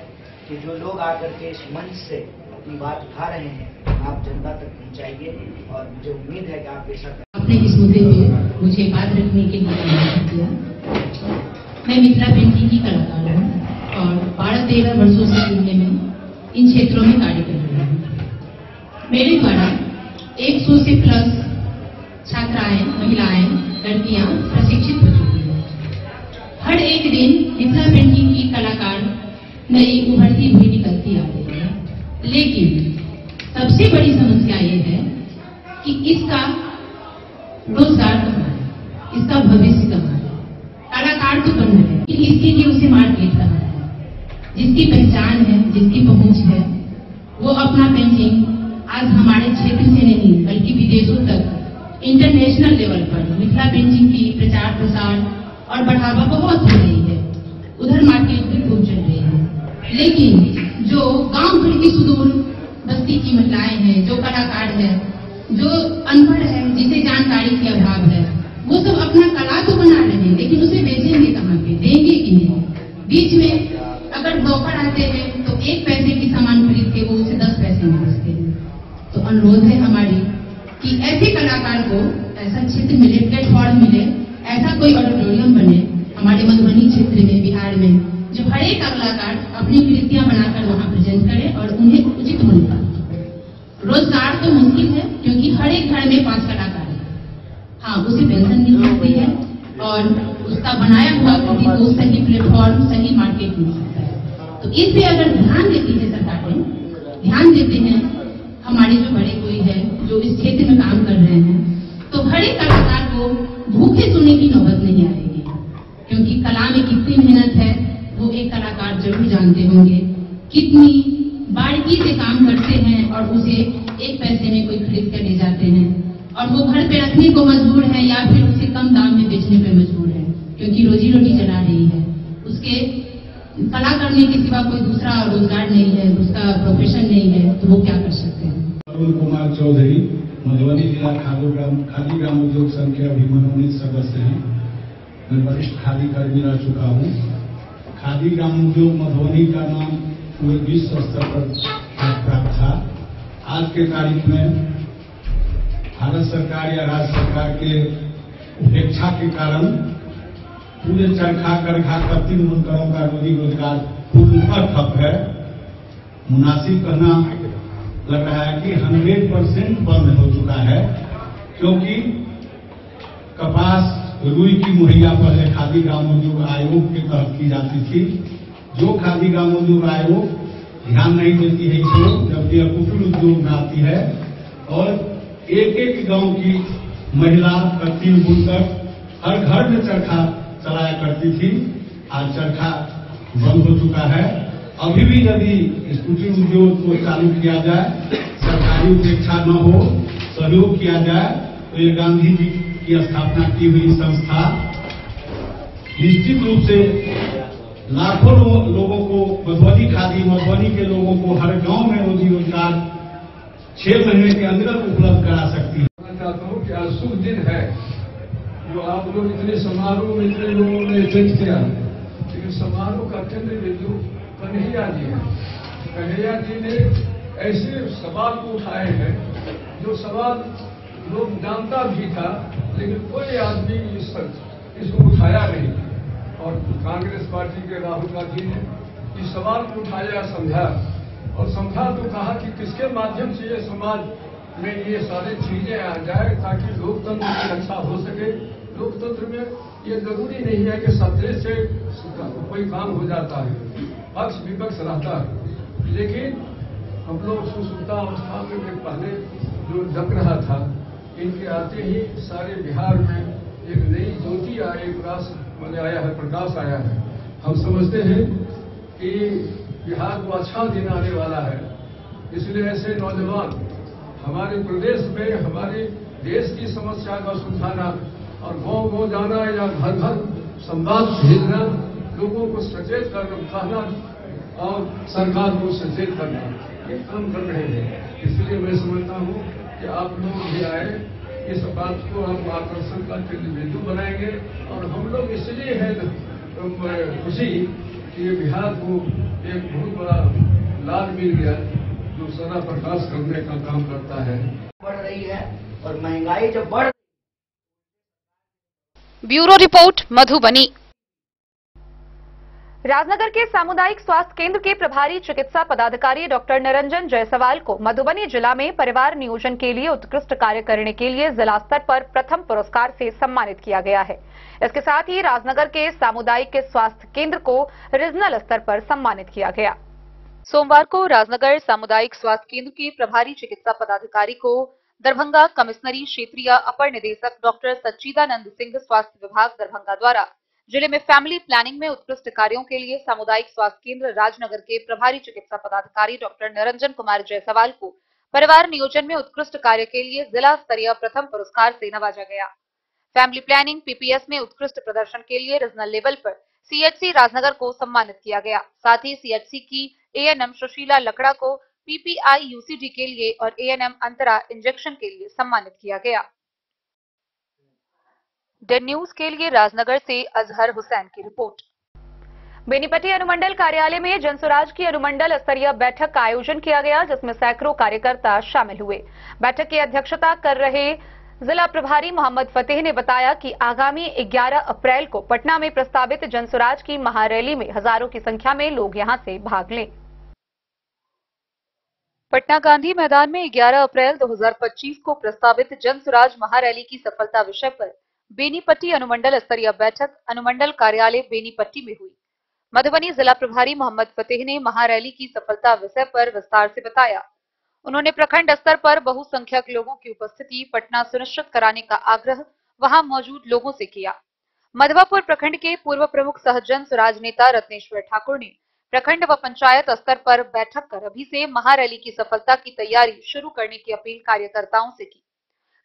K: कि जो लोग आकर के इस मंच से अपनी बात उठा रहे हैं, आप जनता तक पहुंचाइए। और मुझे उम्मीद है कि आप ऐसा
L: अपने इस मुद्दे पे मुझे बात रखने के लिए आमंत्रित किया। मैं मिथिला पेंटिंग की कलाकार हूँ और 12-13 वर्षों से जिले में इन क्षेत्रों में कार्य कर रही हूँ। मेरे द्वारा 100 से प्लस छात्राएं, महिलाएं, लड़कियां प्रशिक्षित हो चुकी हैं। हर एक दिन मिथिला पेंटिंग की कलाकार नई उभरती हुई निकलती आ रही है, लेकिन सबसे बड़ी समस्या ये है कि इसका रोजगार कहाँ है, इसका भविष्य कहाँ है। कलाकार तो बन रहे हैं, इसके लिए उसे मार्केट कहाँ है। जिसकी पहचान है, जिसकी पहुंच है, वो अपना पेंटिंग आज हमारे क्षेत्र से नहीं बल्कि विदेशों तक, इंटरनेशनल लेवल पर मिथिला पेंटिंग की प्रचार प्रसार और बढ़ावा बहुत हो रही है, उधर मार्केट में खूब चल रही है। लेकिन जो गांव भर की सुदूर बस्ती की महिलाएं हैं, जो कलाकार हैं, जो अनपढ़ है, जिसे जानकारी के अभाव है, वो सब अपना कला तो बना रहे हैं, लेकिन उसे बेचेंगे कहाँ पे, देंगे कि नहीं। बीच में अगर ब्रोकर आते हैं तो 1 पैसे की सामान खरीद के वो उसे 10 पैसे में बेचते हैं। तो अनुरोध है हमारी कि ऐसे कलाकार को ऐसा क्षेत्र मिले, प्लेटफॉर्म मिले, ऐसा कोई ऑडिटोरियम बने हमारे मधुबनी क्षेत्र में, बिहार में, जो हर एक कलाकार अपनी कृतियां बनाकर वहाँ प्रेजेंट करे और उन्हें उचित मूल्य पाए। रोजगार तो मुश्किल है क्योंकि हर एक घर में 5 कलाकार है। हाँ, उसे पेंशन मिल सकती है और उसका बनाया हुआ कृति को सही प्लेटफॉर्म, सही मार्केट मिल सकता है। तो इस पे अगर ध्यान देती है सरकारें, ध्यान देते हैं हमारे जो बड़े कोई है जो इस क्षेत्र में काम कर रहे हैं, तो हर एक कलाकार को भूखे सोने की नौबत नहीं आएगी, क्योंकि कला में कितनी मेहनत है वो एक कलाकार जरूर जानते होंगे। कितनी बारीकी से काम करते हैं और उसे एक पैसे में कोई खरीद कर ले जाते हैं और वो घर पे रखने को मजबूर है या फिर उसे कम दाम में बेचने पे मजबूर है, क्योंकि रोजी रोटी चला रही है। उसके कला करने के सिवा कोई दूसरा रोजगार नहीं है, उसका प्रोफेशन नहीं है, तो वो क्या कर सकते हैं।
M: अरुण कुमार चौधरी, मधुबनी जिला खादी ग्राम उद्योग संघ के अभी मनोनीत सदस्य हैं। मैं वरिष्ठ खादी कर्मी रह चुका हूँ। खादी ग्राम उद्योग मधुबनी का नाम पूरे विश्व स्तर पर प्राप्त था। आज के तारीख में भारत सरकार या राज्य सरकार के उपेक्षा के कारण पूरे चरखा करखा कत्ती बुनकरों का रोजगार पूर्णतः ठप है। मुनासिब कहना लग रहा है कि 100% बंद हो चुका है, क्योंकि कपास रुई की मुहैया पहले खादी ग्राम उद्योग आयोग के तहत की जाती थी, जो खादी ग्राम उद्योग आयोग ध्यान नहीं देती है इसको, जबकि कुटीर उद्योग में आती है और एक एक गांव की महिला कत्ती बुनकर हर घर में चरखा चलाया करती थी। आज चरखा बंद हो चुका है। अभी भी यदि इस कुटीर उद्योग को चालू किया जाए, सरकारी उपेक्षा न हो, सहयोग किया जाए, तो ये गांधी जी की स्थापना की हुई संस्था निश्चित रूप से लाखों लोगों को मधुबनी के लोगों को हर गांव में रोजगार 6 महीने के अंदर उपलब्ध करा सकती है।
N: मैं चाहता हूँ कि आज शुभ दिन है जो आप लोग इतने समारोह में इतने लोगों ने अटेंड किया, लेकिन समारोह का केंद्र बिंदु कन्हैया जी है। कन्हैया जी ने ऐसे सवाल को उठाए हैं जो सवाल लोग जानता भी था, लेकिन कोई आदमी इसको उठाया नहीं। और कांग्रेस पार्टी के राहुल गांधी ने इस सवाल को उठाया, समझा और समझा तो कहा कि किसके माध्यम से ये समाज में ये सारी चीजें आ जाए ताकि लोकतंत्र की रक्षा हो सके। लोकतंत्र में ये जरूरी नहीं है कि सत्ता से कोई काम हो जाता है, पक्ष विपक्ष रहता है, लेकिन हम लोग सुसुप्ता अवस्था में पहले जो जग रहा था, इनके आते ही सारे बिहार में एक नई ज्योति आया है, प्रकाश आया है। हम समझते हैं कि बिहार को अच्छा दिन आने वाला है, इसलिए ऐसे नौजवान हमारे प्रदेश में हमारे देश की समस्या का सुलझाना और गांव गांव जाना या घर घर संवाद भेजना, लोगों को सचेत करना और सरकार को सचेत करना, ये काम कर रहे हैं। इसलिए मैं समझता हूँ कि आप लोग भी आए, इस बात को हम आकर्षण का केंद्र बिंदु बनाएंगे और हम लोग इसलिए है खुशी कि ये बिहार को एक बहुत बड़ा लाभ मिल गया जो सदा प्रकाश करने का काम करता है।
K: बढ़ रही है और महंगाई जब बढ़।
A: Bureau report Madhubani. राजनगर के सामुदायिक स्वास्थ्य केंद्र के प्रभारी चिकित्सा पदाधिकारी डॉक्टर निरंजन जायसवाल को मधुबनी जिला में परिवार नियोजन के लिए उत्कृष्ट कार्य करने के लिए जिला स्तर पर प्रथम पुरस्कार से सम्मानित किया गया है। इसके साथ ही राजनगर के सामुदायिक स्वास्थ्य केंद्र को रीजनल स्तर पर सम्मानित किया गया। सोमवार को राजनगर सामुदायिक स्वास्थ्य केंद्र के प्रभारी चिकित्सा पदाधिकारी को दरभंगा कमिश्नरी क्षेत्रीय अपर निदेशक डॉक्टर सच्चिदानंद सिंह स्वास्थ्य विभाग दरभंगा द्वारा जिले में फैमिली प्लानिंग में उत्कृष्ट कार्यों के लिए सामुदायिक स्वास्थ्य केंद्र राजनगर के प्रभारी चिकित्सा पदाधिकारी डॉक्टर निरंजन कुमार जायसवाल को परिवार नियोजन में उत्कृष्ट कार्य के लिए जिला स्तरीय प्रथम पुरस्कार से नवाजा गया। फैमिली प्लानिंग पीपीएस में उत्कृष्ट प्रदर्शन के लिए रीजनल लेवल पर सीएचसी राजनगर को सम्मानित किया गया। साथ ही सीएचसी की एएनएम सुशीला लकड़ा को पीपीआई यूसीडी के लिए और एएनएम अंतरा इंजेक्शन के लिए सम्मानित किया गया। डेन न्यूज के लिए राजनगर से अजहर हुसैन की रिपोर्ट। बेनीपट्टी अनुमंडल कार्यालय में जनसुराज की अनुमंडल स्तरीय बैठक का आयोजन किया गया, जिसमें सैकड़ों कार्यकर्ता शामिल हुए। बैठक की अध्यक्षता कर रहे जिला प्रभारी मोहम्मद फतेह ने बताया कि आगामी 11 अप्रैल को पटना में प्रस्तावित जनसुराज की महारैली में हजारों की संख्या में लोग यहां से भाग लें। पटना गांधी मैदान में 11 अप्रैल 2025 को प्रस्तावित जनसुराज महारैली की सफलता विषय पर बेनीपट्टी अनुमंडल स्तरीय बैठक अनुमंडल कार्यालय बेनीपट्टी में हुई। मधुबनी जिला प्रभारी मोहम्मद फतेह ने महारैली की सफलता विषय पर विस्तार से बताया। उन्होंने प्रखंड स्तर पर बहुसंख्यक लोगों की उपस्थिति पटना सुनिश्चित कराने का आग्रह वहां मौजूद लोगों से किया। मधवापुर प्रखंड के पूर्व प्रमुख सहजन स्वराज नेता रत्नेश्वर ठाकुर ने प्रखंड व पंचायत स्तर पर बैठक कर अभी से महारैली की सफलता की तैयारी शुरू करने की अपील कार्यकर्ताओं से की।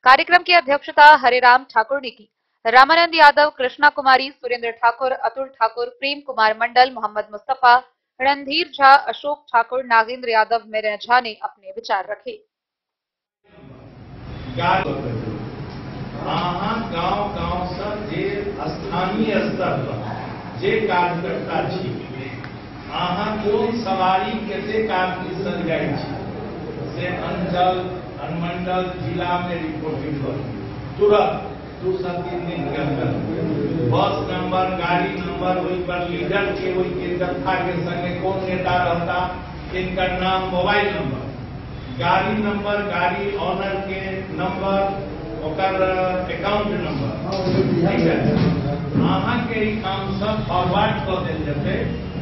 A: कार्यक्रम की अध्यक्षता हरेराम ठाकुर ने की। रामानंद यादव, कृष्णा कुमारी, सुरेंद्र ठाकुर, अतुल ठाकुर, प्रेम कुमार मंडल, मोहम्मद मुस्तफा, रणधीर झा, अशोक ठाकुर, नागेंद्र यादव, मेरे झा ने अपने विचार रखे।
O: गाँव से स्थानीय स्तर पर जे कार्यकर्ता छी अहाँ कोन सवारी कतेक आदमी संग जाइ छी से अंचल अनुमंडल जिला में रिपोर्टिंग करू। तुरंत 2 से 3 दिन के अंदर बस नंबर, गाड़ी नंबर, वही पर लीडर के वही के जत्था के संगे कौन नेता रहता, इनका नाम, मोबाइल नंबर, गाड़ी नंबर, गाड़ी ऑनर के नंबर, ओकर अकाउंट नंबर, ठीक है। अहाँ के ई काम सब फॉरवर्ड कर देल जेतै,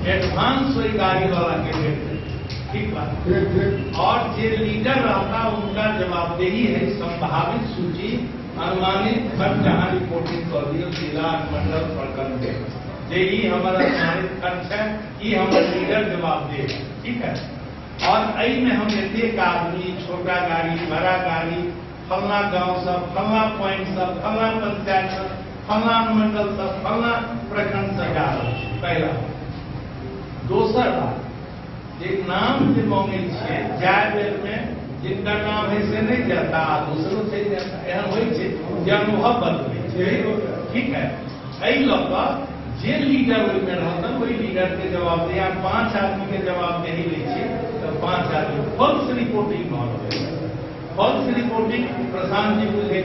O: एडवांस वही गाड़ी वाला के देते, ठीक बात। और जो लीडर रहता उनका जवाबदेही है संभावित सूची अनुमानित खर्च जहाँ रिपोर्टिंग कर दियो जिला मंडल प्रखंड के यही हमारा अनुमानित खर्च है, ये हमारे लीडर जवाबदेह है, ठीक है। और आई में हम एक आदमी छोटा गाड़ी, बड़ा गाड़ी, फलना गांव सब, फलना पॉइंट सब, फलना पंचायत सब, फलना अनुमंडल सब, फलना प्रखंड से जा रहा है। पहला दोसर बात, एक नाम जो मांगे जाय बेर में जिनका नाम है से नहीं जाता, दूसरों से जाता, यहाँ हो अनुभव बनते, ठीक है। यही लग जे लीडर वही में रहता वही लीडर के जवाबदेही, 5 आदमी के जवाबदेही लीजिए तो 5 आदमी false reporting false reporting Prashant ji बुझे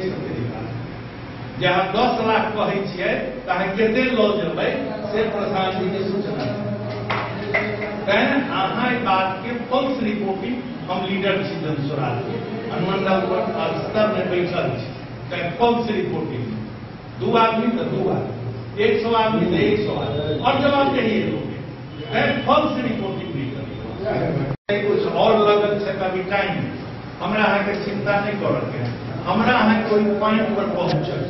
O: जहाँ 10 लाख कहे तहाँ कते लऽ जेबै से प्रशांत जी के सूचना। अहाँ बात के फॉल्स रिपोर्टिंग हम लीडर छी जनस्वराज अनुमंडल स्तर में बैठल छी, फॉल्स रिपोर्टिंग 2 आदमी तो 2 आदमी, 100 आदमी तो 100 आदमी, और जवाब यही है फॉल्स रिपोर्टिंग भी करें। कुछ और लगन से कभी टाइम हमरा अहाँ के चिंता नहीं करके, हमरा अहाँ कोई पॉइंट पर पहुंचे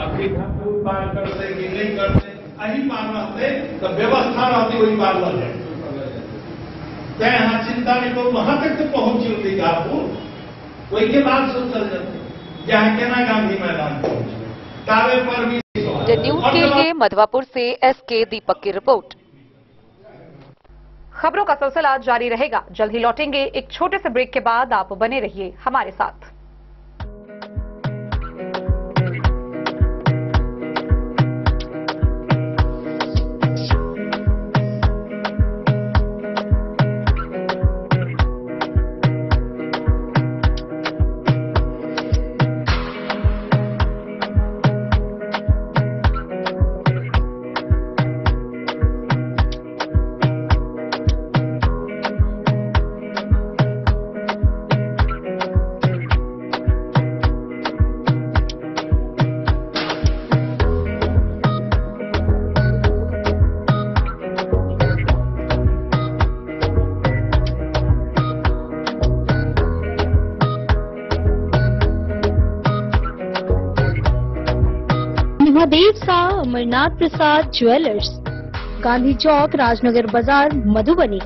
O: अभी पार करते कि नहीं करते, अही पार रहते तो व्यवस्था रहती वही पार लग जाए। चिंता नहीं करो, वहां तक तो पहुंची होती गापुर, वही के बाद सोचल जाते जहाँ केना गांधी मैदान पहुंचे तावे पर भी।
A: न्यूज के लिए मधवापुर से एसके दीपक की रिपोर्ट। खबरों का सिलसिला जारी रहेगा, जल्द ही लौटेंगे एक छोटे से ब्रेक के बाद। आप बने रहिए हमारे साथ।
P: महादेव शाह अमरनाथ प्रसाद ज्वेलर्स, गांधी चौक, राजनगर बाजार, मधुबनी।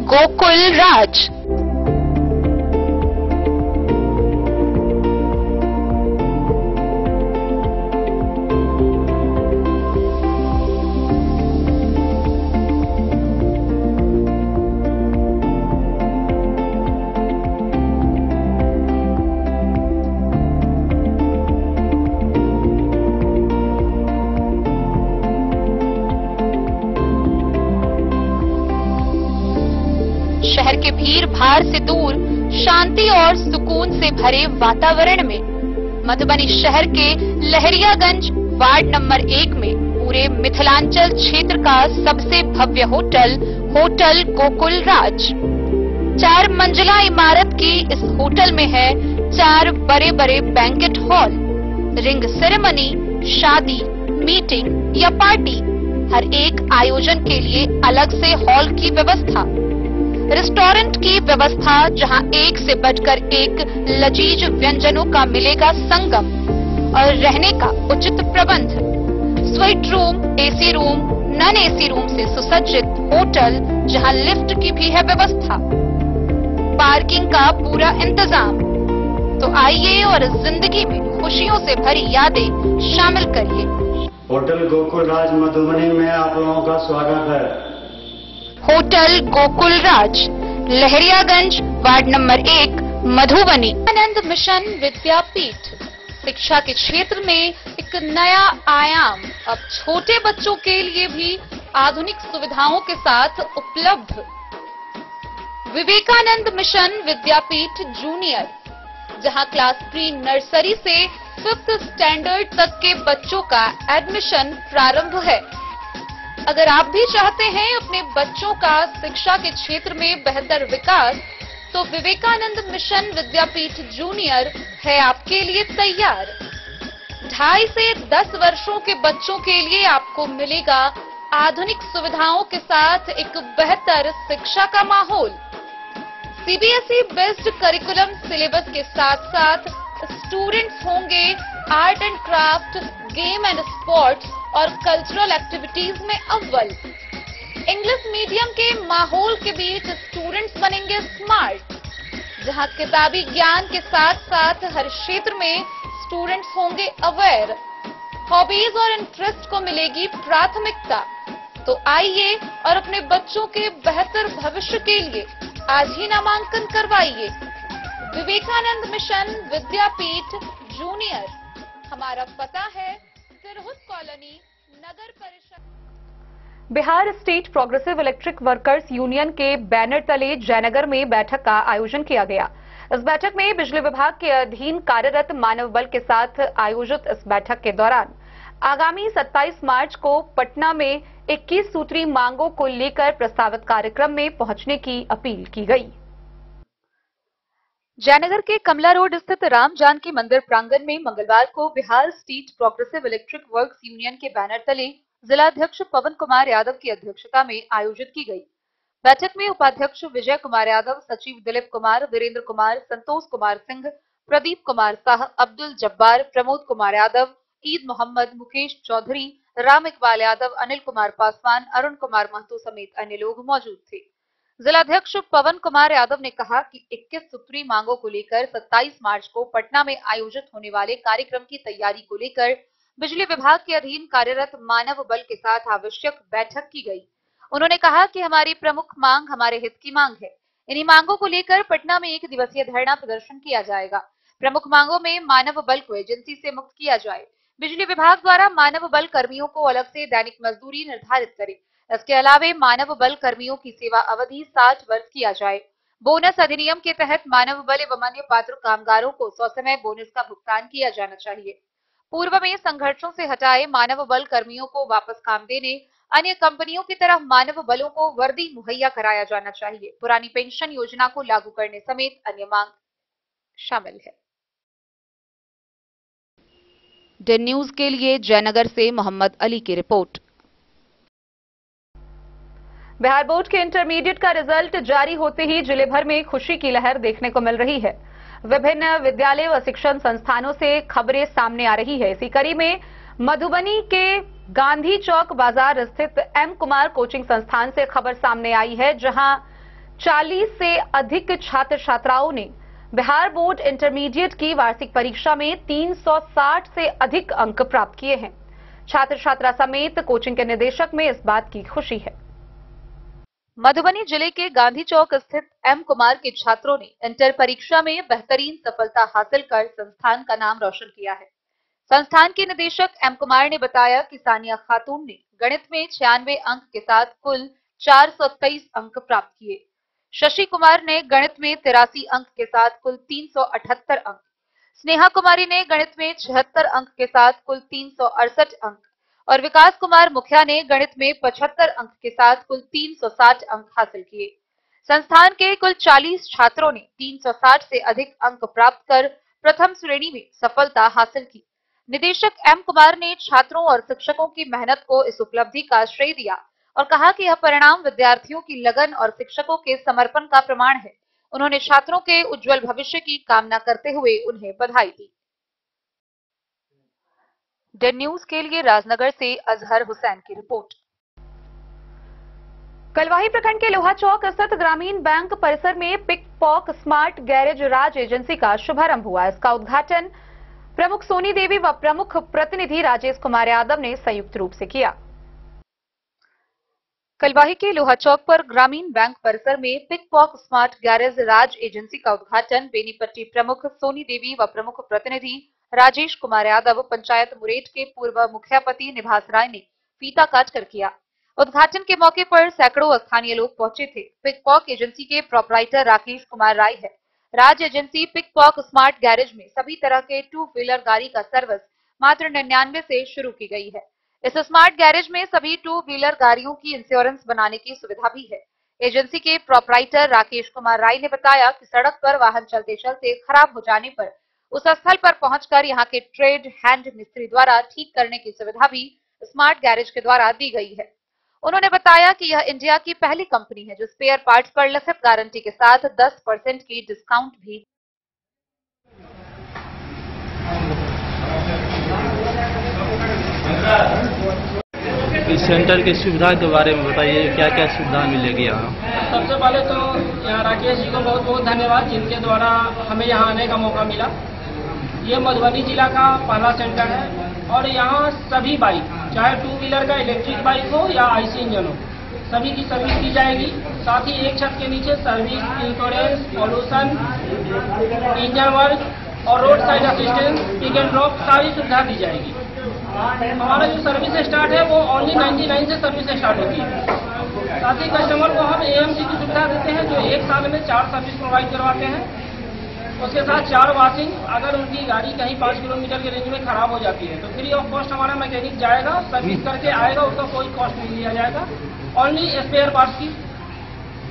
P: गोकुल राज,
H: शहर के भीड़ भाड़ से दूर शांति और सुकून से भरे वातावरण में मधुबनी शहर के लहरियागंज वार्ड नंबर 1 में पूरे मिथिलांचल क्षेत्र का सबसे भव्य होटल होटल गोकुल राज 4 मंजिला इमारत की इस होटल में है 4 बड़े बड़े बैंकेट हॉल, रिंग सेरेमनी, शादी, मीटिंग या पार्टी, हर एक आयोजन के लिए अलग से हॉल की व्यवस्था।
P: रेस्टोरेंट की व्यवस्था, जहां एक से बढ़कर एक लजीज व्यंजनों का मिलेगा संगम, और रहने का उचित प्रबंध। Suite room, AC room, non AC room से सुसज्जित होटल, जहां लिफ्ट की भी है व्यवस्था, पार्किंग का पूरा इंतजाम। तो आइए और इस जिंदगी में खुशियों से भरी यादें शामिल करिए।
Q: होटल गोकुल राज मधुबनी में आप लोगों का स्वागत है।
P: होटल गोकुल राज, लहरियागंज, वार्ड नंबर 1, मधुबनी। आनंद मिशन विद्यापीठ शिक्षा के क्षेत्र में एक नया आयाम अब छोटे बच्चों के लिए भी आधुनिक सुविधाओं के साथ उपलब्ध। विवेकानंद मिशन विद्यापीठ जूनियर, जहां क्लास प्री नर्सरी से 5th स्टैंडर्ड तक के बच्चों का एडमिशन प्रारंभ है। अगर आप भी चाहते हैं अपने बच्चों का शिक्षा के क्षेत्र में बेहतर विकास, तो विवेकानंद मिशन विद्यापीठ जूनियर है आपके लिए तैयार। 2.5 से 10 वर्षों के बच्चों के लिए आपको मिलेगा आधुनिक सुविधाओं के साथ एक बेहतर शिक्षा का माहौल। सीबीएसई बेस्ड करिकुलम सिलेबस के साथ साथ स्टूडेंट्स होंगे art and craft, game and sports और कल्चरल एक्टिविटीज में अव्वल। इंग्लिश मीडियम के माहौल के बीच स्टूडेंट्स बनेंगे स्मार्ट, जहां किताबी ज्ञान के साथ साथ हर क्षेत्र में स्टूडेंट्स होंगे अवेयर। हॉबीज और इंटरेस्ट को मिलेगी प्राथमिकता। तो आइए और अपने बच्चों के बेहतर भविष्य के लिए आज ही नामांकन करवाइए। विवेकानंद मिशन विद्यापीठ जूनियर, हमारा पता है तिरहुत कॉलोनी, नगर परिषद।
A: Bihar state progressive electric workers union के बैनर तले जयनगर में बैठक का आयोजन किया गया। इस बैठक में बिजली विभाग के अधीन कार्यरत मानव बल के साथ आयोजित इस बैठक के दौरान आगामी 27 मार्च को पटना में 21 सूत्री मांगों को लेकर प्रस्तावित कार्यक्रम में पहुंचने की अपील की गई।
B: जयनगर के कमला रोड स्थित राम जानकी मंदिर प्रांगण में मंगलवार को Bihar state progressive electric works union के बैनर तले जिलाध्यक्ष पवन कुमार यादव की अध्यक्षता में आयोजित की गई। बैठक में उपाध्यक्ष विजय कुमार यादव, सचिव दिलीप कुमार, वीरेंद्र कुमार, संतोष कुमार सिंह, प्रदीप कुमार शाह, अब्दुल जब्बार, प्रमोद कुमार यादव, ईद मोहम्मद, मुकेश चौधरी, राम इकबाल यादव, अनिल कुमार पासवान, अरुण कुमार महतो समेत अन्य लोग मौजूद थे। जिलाध्यक्ष पवन कुमार यादव ने कहा कि 21 सूत्री मांगों को लेकर 27 मार्च को पटना में आयोजित होने वाले कार्यक्रम की तैयारी को लेकर बिजली विभाग के अधीन कार्यरत मानव बल के साथ आवश्यक बैठक की गई। उन्होंने कहा कि हमारी प्रमुख मांग हमारे हित की मांग है। इन्हीं मांगों को लेकर पटना में 1 दिवसीय धरना प्रदर्शन किया जाएगा। प्रमुख मांगों में मानव बल को एजेंसी से मुक्त किया जाए, बिजली विभाग द्वारा मानव बल कर्मियों को अलग से दैनिक मजदूरी निर्धारित करे, इसके अलावे मानव बल कर्मियों की सेवा अवधि 60 वर्ष किया जाए। बोनस अधिनियम के तहत मानव बल एवं अन्य पात्र कामगारों को ससमय बोनस का भुगतान किया जाना चाहिए। पूर्व में संघर्षों से हटाए मानव बल कर्मियों को वापस काम देने, अन्य कंपनियों की तरह मानव बलों को वर्दी मुहैया कराया जाना चाहिए। पुरानी पेंशन योजना को लागू करने समेत अन्य मांग शामिल है। डे न्यूज के लिए जयनगर से मोहम्मद अली की रिपोर्ट।
A: बिहार बोर्ड के इंटरमीडिएट का रिजल्ट जारी होते ही जिले भर में खुशी की लहर देखने को मिल रही है। विभिन्न विद्यालय व शिक्षण संस्थानों से खबरें सामने आ रही है। इसी कड़ी में मधुबनी के गांधी चौक बाजार स्थित एम कुमार कोचिंग संस्थान से खबर सामने आई है, जहां 40 से अधिक छात्र छात्राओं ने बिहार बोर्ड इंटरमीडिएट की वार्षिक परीक्षा में 360 से अधिक अंक प्राप्त किए हैं। छात्र छात्रा समेत कोचिंग के निदेशक में इस बात की खुशी है।
B: मधुबनी जिले के गांधी चौक स्थित एम कुमार के छात्रों ने इंटर परीक्षा में बेहतरीन सफलता हासिल कर संस्थान का नाम रोशन किया है। संस्थान के निदेशक एम कुमार ने बताया कि सानिया खातून ने गणित में 96 अंक के साथ कुल 423 अंक प्राप्त किए। शशि कुमार ने गणित में 83 अंक के साथ कुल 378 अंक, स्नेहा कुमारी ने गणित में 76 अंक के साथ कुल 368 अंक और विकास कुमार मुखिया ने गणित में 75 अंक के साथ कुल 360 अंक हासिल किए। संस्थान के कुल 40 छात्रों ने 360 से अधिक अंक प्राप्त कर प्रथम श्रेणी में सफलता हासिल की। निदेशक एम कुमार ने छात्रों और शिक्षकों की मेहनत को इस उपलब्धि का श्रेय दिया
A: और कहा कि यह परिणाम विद्यार्थियों की लगन और शिक्षकों के समर्पण का प्रमाण है। उन्होंने छात्रों के उज्जवल भविष्य की कामना करते हुए उन्हें बधाई दी। डेन न्यूज के लिए राजनगर से अजहर हुसैन की रिपोर्ट। कलवाही प्रखंड के लोहा चौक स्थित ग्रामीण बैंक परिसर में पिक पॉक स्मार्ट गैरेज राज एजेंसी का शुभारंभ हुआ। इसका उद्घाटन प्रमुख सोनी देवी व प्रमुख प्रतिनिधि राजेश कुमार यादव ने संयुक्त रूप से किया। कलवाही के लोहा चौक पर ग्रामीण बैंक परिसर में पिक पॉक स्मार्ट गैरेज राज एजेंसी का उद्घाटन बेनीपट्टी प्रमुख सोनी देवी व प्रमुख प्रतिनिधि राजेश कुमार यादव, पंचायत मुरेट के पूर्व मुखियापति निभास राय ने फीता काट कर किया। उद्घाटन के मौके पर सैकड़ों स्थानीय लोग पहुंचे थे। पिक पॉक एजेंसी के प्रोपराइटर राकेश कुमार राय है। राज एजेंसी पिक पॉक स्मार्ट गैरेज में सभी तरह के 2 व्हीलर गाड़ी का सर्विस मात्र 99 से शुरू की गई है। इस स्मार्ट गैरेज में सभी 2 व्हीलर गाड़ियों की इंश्योरेंस बनाने की सुविधा भी है। एजेंसी के प्रोपराइटर राकेश कुमार राय ने बताया कि सड़क पर वाहन चलते चलते खराब हो जाने पर उस स्थल पर पहुंचकर यहां के ट्रेड हैंड मिस्त्री द्वारा ठीक करने की सुविधा भी स्मार्ट गैरेज के द्वारा दी गई है। उन्होंने बताया कि यह इंडिया की पहली कंपनी है जो स्पेयर पार्ट्स पर लिखित गारंटी के साथ 10% की डिस्काउंट भी।
R: इस सेंटर की सुविधा के बारे में बताइए, क्या क्या सुविधा मिलेगी यहाँ?
S: सबसे पहले तो यहाँ राकेश जी को बहुत बहुत धन्यवाद, जिनके द्वारा हमें यहाँ आने का मौका मिला। ये मधुबनी जिला का पहला सेंटर है और यहाँ सभी बाइक, चाहे 2 व्हीलर का इलेक्ट्रिक बाइक हो या आईसी इंजन हो, सभी की सर्विस की जाएगी। साथ ही एक छत के नीचे service, insurance, pollution, engine work और road side assistance, pick and drop सारी सुविधा दी जाएगी। हमारा जो सर्विस स्टार्ट है वो ओनली 99 से सर्विस स्टार्ट होती है। साथ ही कस्टमर को हम एएमसी की सुविधा देते हैं जो 1 साल में 4 सर्विस प्रोवाइड करवाते हैं। उसके साथ 4 वॉशिंग। अगर उनकी गाड़ी कहीं 5 किलोमीटर के रेंज में खराब हो जाती है तो फ्री ऑफ कॉस्ट हमारा मैकेनिक जाएगा, सर्विस करके आएगा, उसका कोई कॉस्ट नहीं लिया जाएगा। ओनली स्पेयर पार्ट्स की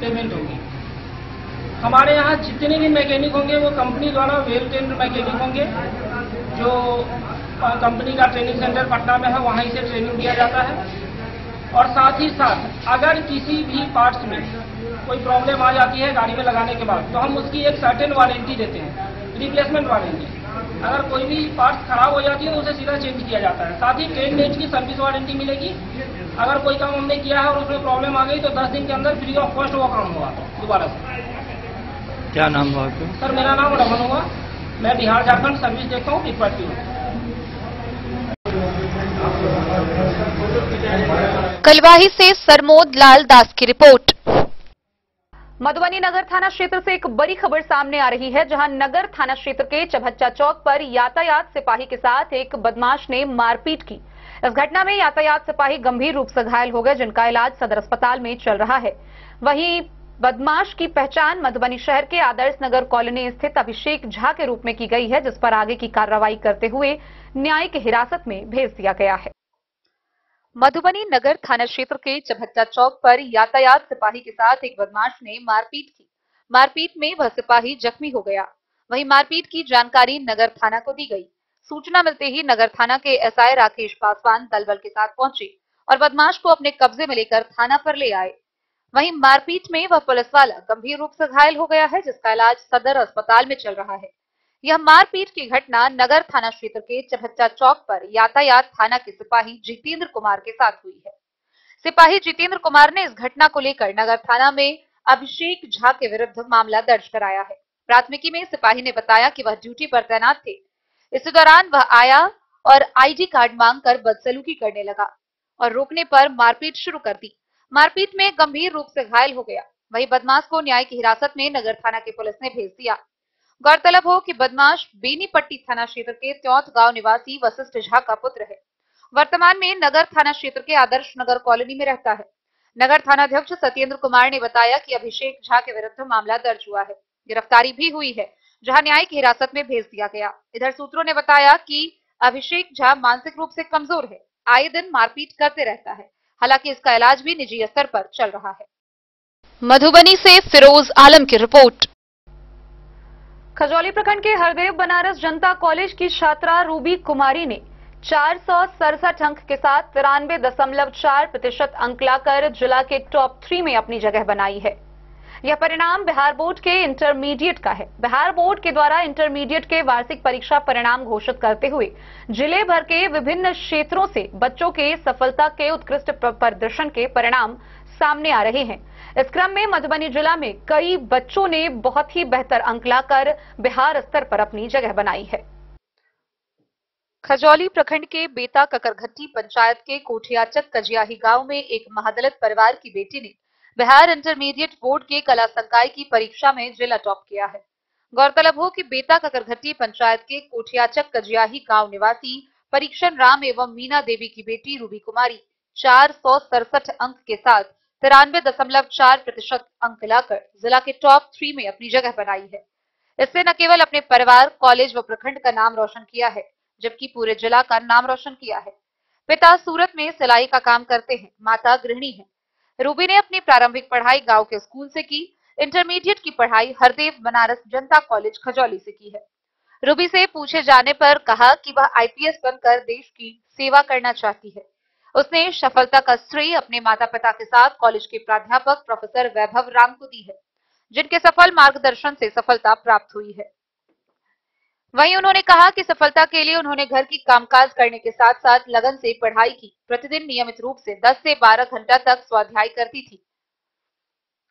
S: पेमेंट होगी। हमारे यहाँ जितने भी मैकेनिक होंगे वो कंपनी द्वारा वेल ट्रेंड मैकेनिक होंगे। जो कंपनी का ट्रेनिंग सेंटर पटना में है वहीं से ट्रेनिंग दिया जाता है। और साथ ही साथ अगर किसी भी पार्ट्स में कोई प्रॉब्लम आ जाती है गाड़ी में लगाने के बाद तो हम उसकी एक सर्टेन वारंटी देते हैं, रिप्लेसमेंट वारंटी। अगर कोई भी पार्ट्स खराब हो जाती है तो उसे सीधा चेंज किया जाता है। साथ ही 10 डेज की सर्विस वारंटी मिलेगी। अगर कोई काम हमने किया है और उसमें प्रॉब्लम आ गई तो 10 दिन के अंदर फ्री ऑफ कॉस्ट वो काम हुआ दोबारा से।
R: क्या नाम हुआ आपका?
S: सर मेरा नाम रमन हुआ। मैं बिहार झारखंड सर्विस देखता हूँ पिपराटी हूँ।
A: कलवाही से सरमोद लाल दास की रिपोर्ट। मधुबनी नगर थाना क्षेत्र से एक बड़ी खबर सामने आ रही है, जहां नगर थाना क्षेत्र के चभच्चा चौक पर यातायात सिपाही के साथ एक बदमाश ने मारपीट की। इस घटना में यातायात सिपाही गंभीर रूप से घायल हो गए, जिनका इलाज सदर अस्पताल में चल रहा है। वहीं बदमाश की पहचान मधुबनी शहर के आदर्श नगर कॉलोनी स्थित अभिषेक झा के रूप में की गई है, जिस पर आगे की कार्रवाई करते हुए न्यायिक हिरासत में भेज दिया गया है। मधुबनी नगर थाना क्षेत्र के चभच्चा चौक पर यातायात सिपाही के साथ एक बदमाश ने मारपीट की। मारपीट में वह सिपाही जख्मी हो गया। वहीं मारपीट की जानकारी नगर थाना को दी गई। सूचना मिलते ही नगर थाना के एसआई राकेश पासवान दलबल के साथ पहुंचे और बदमाश को अपने कब्जे में लेकर थाना पर ले आए। वहीं मारपीट में वह पुलिस वाला गंभीर रूप से घायल हो गया है, जिसका इलाज सदर अस्पताल में चल रहा है। यह मारपीट की घटना नगर थाना क्षेत्र के चभच्चा चौक पर यातायात थाना के सिपाही जितेंद्र कुमार के साथ हुई है। सिपाही जितेंद्र कुमार ने इस घटना को लेकर नगर थाना में अभिषेक झा के विरुद्ध मामला दर्ज कराया है। प्राथमिकी में सिपाही ने बताया कि वह ड्यूटी पर तैनात थे। इस दौरान वह आया और आईडी कार्ड मांगकर बदसलूकी करने लगा और रोकने पर मारपीट शुरू कर दी। मारपीट में गंभीर रूप से घायल हो गया। वहीं बदमाश को न्यायिक हिरासत में नगर थाना की पुलिस ने भेज दिया। गौरतलब हो कि बदमाश बेनीपट्टी थाना क्षेत्र के त्योंत गांव निवासी वशिष्ठ झा का पुत्र है। वर्तमान में नगर थाना क्षेत्र के आदर्श नगर कॉलोनी में रहता है। नगर थानाध्यक्ष सत्येंद्र कुमार ने बताया कि अभिषेक झा के विरुद्ध मामला दर्ज हुआ है। गिरफ्तारी भी हुई है, जहां न्यायिक हिरासत में भेज दिया गया। इधर सूत्रों ने बताया कि अभिषेक झा मानसिक रूप से कमजोर है, आए दिन मारपीट करते रहता है। हालांकि इसका इलाज भी निजी स्तर पर चल रहा है। मधुबनी से फिरोज आलम की रिपोर्ट। खजौली प्रखंड के हरदेव बनारस जनता कॉलेज की छात्रा रूबी कुमारी ने 467 अंक के साथ 93.4% अंक लाकर जिला के टॉप 3 में अपनी जगह बनाई है। यह परिणाम बिहार बोर्ड के इंटरमीडिएट का है। बिहार बोर्ड के द्वारा इंटरमीडिएट के वार्षिक परीक्षा परिणाम घोषित करते हुए जिले भर के विभिन्न क्षेत्रों से बच्चों के सफलता के उत्कृष्ट प्रदर्शन के परिणाम सामने आ रहे हैं। इस क्रम में मधुबनी जिला में कई बच्चों ने बहुत ही बेहतर अंक लाकर बिहार स्तर पर अपनी जगह बनाई है। खजौली प्रखंड के बेता ककरघट्टी पंचायत के कोठियाचक कजियाही गांव में एक महादलित परिवार की बेटी ने बिहार इंटरमीडिएट बोर्ड के कला संकाय की परीक्षा में जिला टॉप किया है। गौरतलब हो कि बेता ककरघट्टी पंचायत के कोठियाचक कजियाही गांव निवासी परीक्षण राम एवं मीना देवी की बेटी रूबी कुमारी 467 अंक के साथ 93.4% अंक लाकर जिला के टॉप 3 में अपनी जगह बनाई है। इससे न केवल अपने परिवार, कॉलेज व प्रखंड का नाम रोशन किया है, जबकि पूरे जिला का नाम रोशन किया है। पिता सूरत में सिलाई का काम करते हैं, माता गृहिणी है। रूबी ने अपनी प्रारंभिक पढ़ाई गांव के स्कूल से की। इंटरमीडिएट की पढ़ाई हरदेव बनारस जनता कॉलेज खजौली से की है। रूबी से पूछे जाने पर कहा कि वह आईपीएस बनकर देश की सेवा करना चाहती है। उसने सफलता का श्रेय अपने माता पिता के साथ कॉलेज के प्राध्यापक प्रोफेसर वैभव राम को दी है, जिनके सफल मार्गदर्शन से सफलता प्राप्त हुई है। वहीं उन्होंने कहा कि सफलता के लिए उन्होंने घर की कामकाज करने के साथ साथ लगन से पढ़ाई की। प्रतिदिन नियमित रूप से 10 से 12 घंटा तक स्वाध्याय करती थी।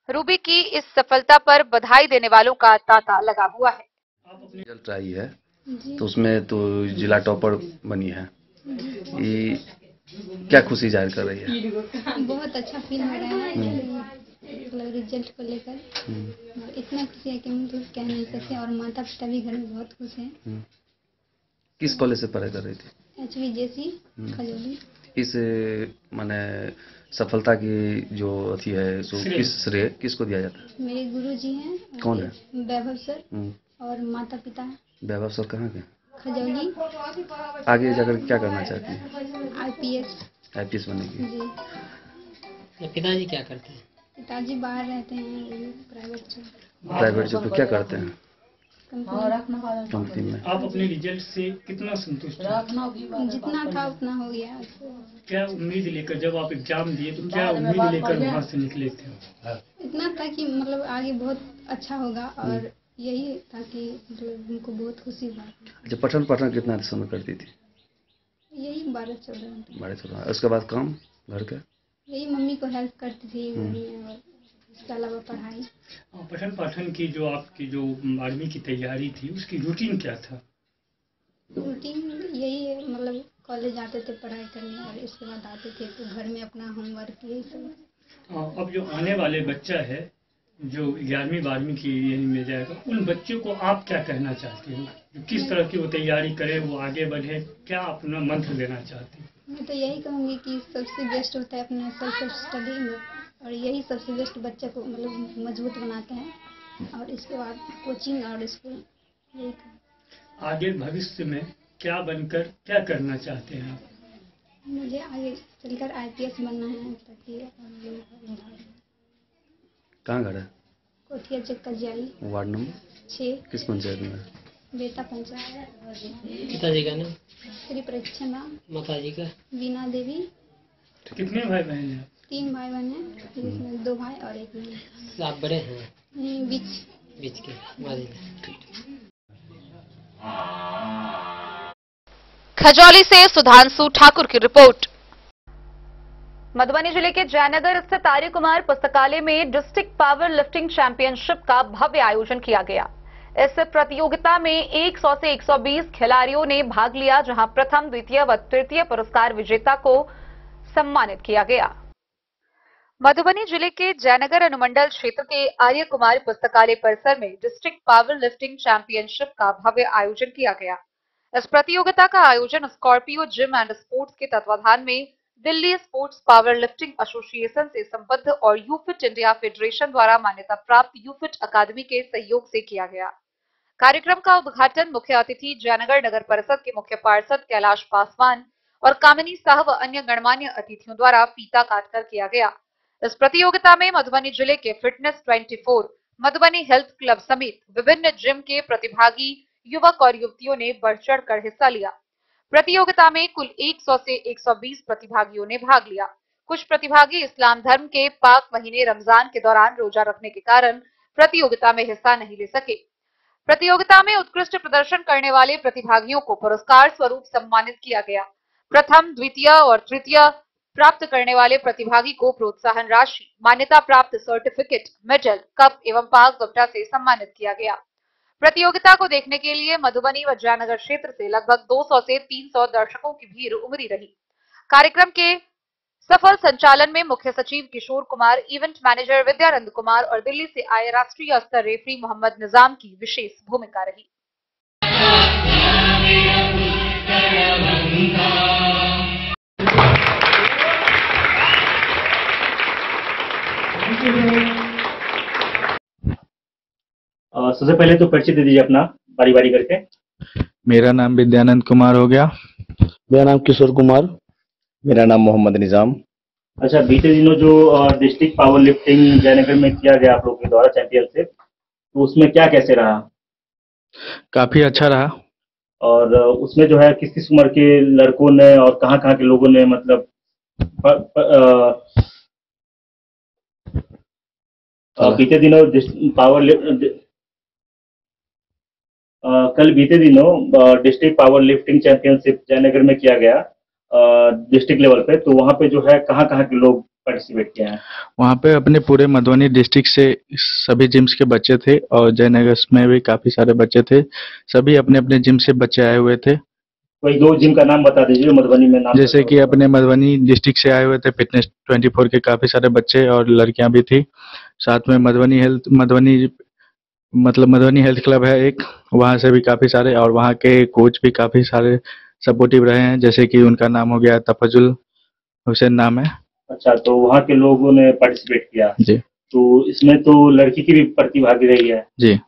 A: रूबी की इस सफलता पर बधाई देने वालों का तांता लगा हुआ है।
T: रिजल्ट आई है तो उसमें तो जिला टॉपर बनी है, ये क्या खुशी जाहिर कर रही है?
U: बहुत अच्छा फील हो रहा है मतलब रिजल्ट को लेकर। इतना खुशी है कि हम तो कह नहीं सकते, और माता पिता भी घर में बहुत खुश हैं।
T: किस कॉलेज से पढ़ाई कर रही थी?
U: HVJC खजौली।
T: इस माने सफलता की जो अथी है सो किस श्रेय किसको दिया जाता है?
U: मेरे गुरुजी हैं।
T: कौन है?
U: वैभव सर और माता पिता।
T: वैभव सर कहाँ के?
U: खजौली।
T: आगे जाकर क्या करना चाहती है?
U: IPS
T: बनेगी
U: जी।
V: पिताजी क्या करते हैं?
U: पिताजी बाहर रहते हैं,
T: प्राइवेट जॉब। तो क्या करते हैं?
U: कंपनी
T: में।
V: आप अपने रिजल्ट से कितना संतुष्ट हैं?
U: जितना था उतना हो गया।
V: क्या उम्मीद लेकर जब आप एग्जाम दिए तो क्या उम्मीद लेकर वहाँ से निकले थे?
U: इतना था कि मतलब आगे बहुत अच्छा होगा, और यही था कि मतलब उनको बहुत खुशी हुआ।
T: अच्छा, पठन कितना समय करती थी?
U: यही 12-14 घंटे।
T: 12-14। उसके बाद काम घर का?
U: यही मम्मी को हेल्प करती थी घर में, और इसके अलावा पढ़ाई।
V: पठन पाठन की जो आपकी जो आर्मी की तैयारी थी उसकी रूटीन क्या था?
U: रूटीन यही है, मतलब कॉलेज आते थे पढ़ाई करने, और इसके बाद आते थे तो घर में अपना होमवर्क यही सब।
V: अब जो आने वाले बच्चा है जो 11वीं 12वीं की में जाएगा, उन बच्चों को आप क्या कहना चाहते हो? किस तरह की वो तैयारी करे, वो आगे बढ़े, क्या अपना मंत्र देना चाहते हैं?
U: मैं तो यही कहूँगी कि सबसे बेस्ट होता है अपना सेल्फ स्टडी में, और यही सबसे बेस्ट बच्चे को मतलब मजबूत बनाते हैं, और इसके बाद कोचिंग और स्कूल। यही
V: आगे भविष्य में क्या बनकर क्या करना चाहते हैं आप?
U: मुझे आगे चलकर IPS बनना है, ताकि
T: कहाँ घर है?
U: कोठियाचक कजियाही,
T: वार्ड नंबर
U: 6।
T: किस पंचायत में?
U: बेता पंचायत।
V: पिताजी का नाम?
U: श्री परीक्षण राम।
V: माताजी का?
U: वीना देवी।
V: कितने भाई बहन हैं?
U: 3 भाई बहन हैं, जिसमें 2 भाई और 1 बहन।
V: आप बड़े हैं?
U: बीच
V: के।
P: खजौली से सुधांशु ठाकुर की रिपोर्ट।
A: मधुबनी जिले के जयनगर स्थित आर्य कुमार पुस्तकालय में डिस्ट्रिक्ट पावर लिफ्टिंग चैंपियनशिप का भव्य आयोजन किया गया। इस प्रतियोगिता में 100 से 120 खिलाड़ियों ने भाग लिया, जहां प्रथम, द्वितीय व तृतीय पुरस्कार विजेता को सम्मानित किया गया। मधुबनी जिले के जयनगर अनुमंडल क्षेत्र के आर्य कुमार पुस्तकालय परिसर में डिस्ट्रिक्ट पावर लिफ्टिंग चैंपियनशिप का भव्य आयोजन किया गया। इस प्रतियोगिता का आयोजन स्कॉर्पियो जिम एंड स्पोर्ट्स के तत्वाधान में Delhi sports power lifting association से संबद्ध और यूफिट इंडिया फेडरेशन द्वारा मान्यता प्राप्त यूफिट अकादमी के सहयोग से किया गया। कार्यक्रम का उद्घाटन मुख्य अतिथि जयनगर नगर परिषद के मुख्य पार्षद कैलाश पासवान और कामिनी शाह व अन्य गणमान्य अतिथियों द्वारा फीता काटकर किया गया। इस प्रतियोगिता में मधुबनी जिले के फिटनेस 24, मधुबनी हेल्थ क्लब समेत विभिन्न जिम के प्रतिभागी युवक और युवतियों ने बढ़ चढ़ कर हिस्सा लिया। प्रतियोगिता में कुल 100 से 120 प्रतिभागियों ने भाग लिया। कुछ प्रतिभागी इस्लाम धर्म के पाक महीने रमजान के दौरान रोजा रखने के कारण प्रतियोगिता में हिस्सा नहीं ले सके। प्रतियोगिता में उत्कृष्ट प्रदर्शन करने वाले प्रतिभागियों को पुरस्कार स्वरूप सम्मानित किया गया। प्रथम, द्वितीय और तृतीय प्राप्त करने वाले प्रतिभागी को प्रोत्साहन राशि, मान्यता प्राप्त सर्टिफिकेट, मेडल, कप एवं पाक दुपट्टा से सम्मानित किया गया। प्रतियोगिता को देखने के लिए मधुबनी व जयनगर क्षेत्र से लगभग 200 से 300 दर्शकों की भीड़ उमड़ी रही। कार्यक्रम के सफल संचालन में मुख्य सचिव किशोर कुमार, इवेंट मैनेजर विद्यानंद कुमार और दिल्ली से आए राष्ट्रीय स्तर रेफरी मोहम्मद निजाम की विशेष भूमिका रही।
D: सबसे पहले तो परिचय दे दीजिए अपना बारी बारी करके।
E: मेरा नाम विद्यानंद कुमार हो गया।
W: मेरा नाम किशोर कुमार।
D: मेरा नाम मोहम्मद निजाम। अच्छा, बीते दिनों जो डिस्ट्रिक्ट पावर लिफ्टिंग जयनगर में किया गया आप लोग के द्वारा चैंपियनशिप, तो उसमें क्या कैसे रहा?
E: काफी अच्छा रहा।
D: और उसमें जो है किस किस उम्र के लड़कों ने और कहाँ कहाँ के लोगों ने मतलब बीते दिनों कल बीते दिनों district power lifting championship Jaynagar में किया गया डिस्ट्रिक्ट लेवल पे, तो वहाँ पे जो है कहाँ कहाँ के लोग पार्टिसिपेट किए हैं?
E: वहाँ पे अपने पूरे मधुबनी डिस्ट्रिक्ट से सभी जिम्स के बच्चे थे और जयनगर में भी काफी सारे बच्चे थे। सभी अपने अपने जिम से बच्चे आए हुए थे।
D: कोई दो जिम का नाम बता दीजिए मधुबनी में। नाम
E: जैसे कि अपने मधुबनी डिस्ट्रिक्ट से आए हुए थे फिटनेस 24 के काफी सारे बच्चे और लड़कियां भी थी। साथ में मधुबनी हेल्थ क्लब है एक, वहाँ से भी काफी सारे, और वहाँ के कोच भी काफी सारे सपोर्टिव रहे हैं। जैसे कि उनका नाम हो गया तफजुल हुसैन नाम है।
D: अच्छा, तो वहाँ के लोगों ने पार्टिसिपेट किया
E: जी।
D: तो इसमें तो लड़की की भी प्रतिभागी रही है
E: जी।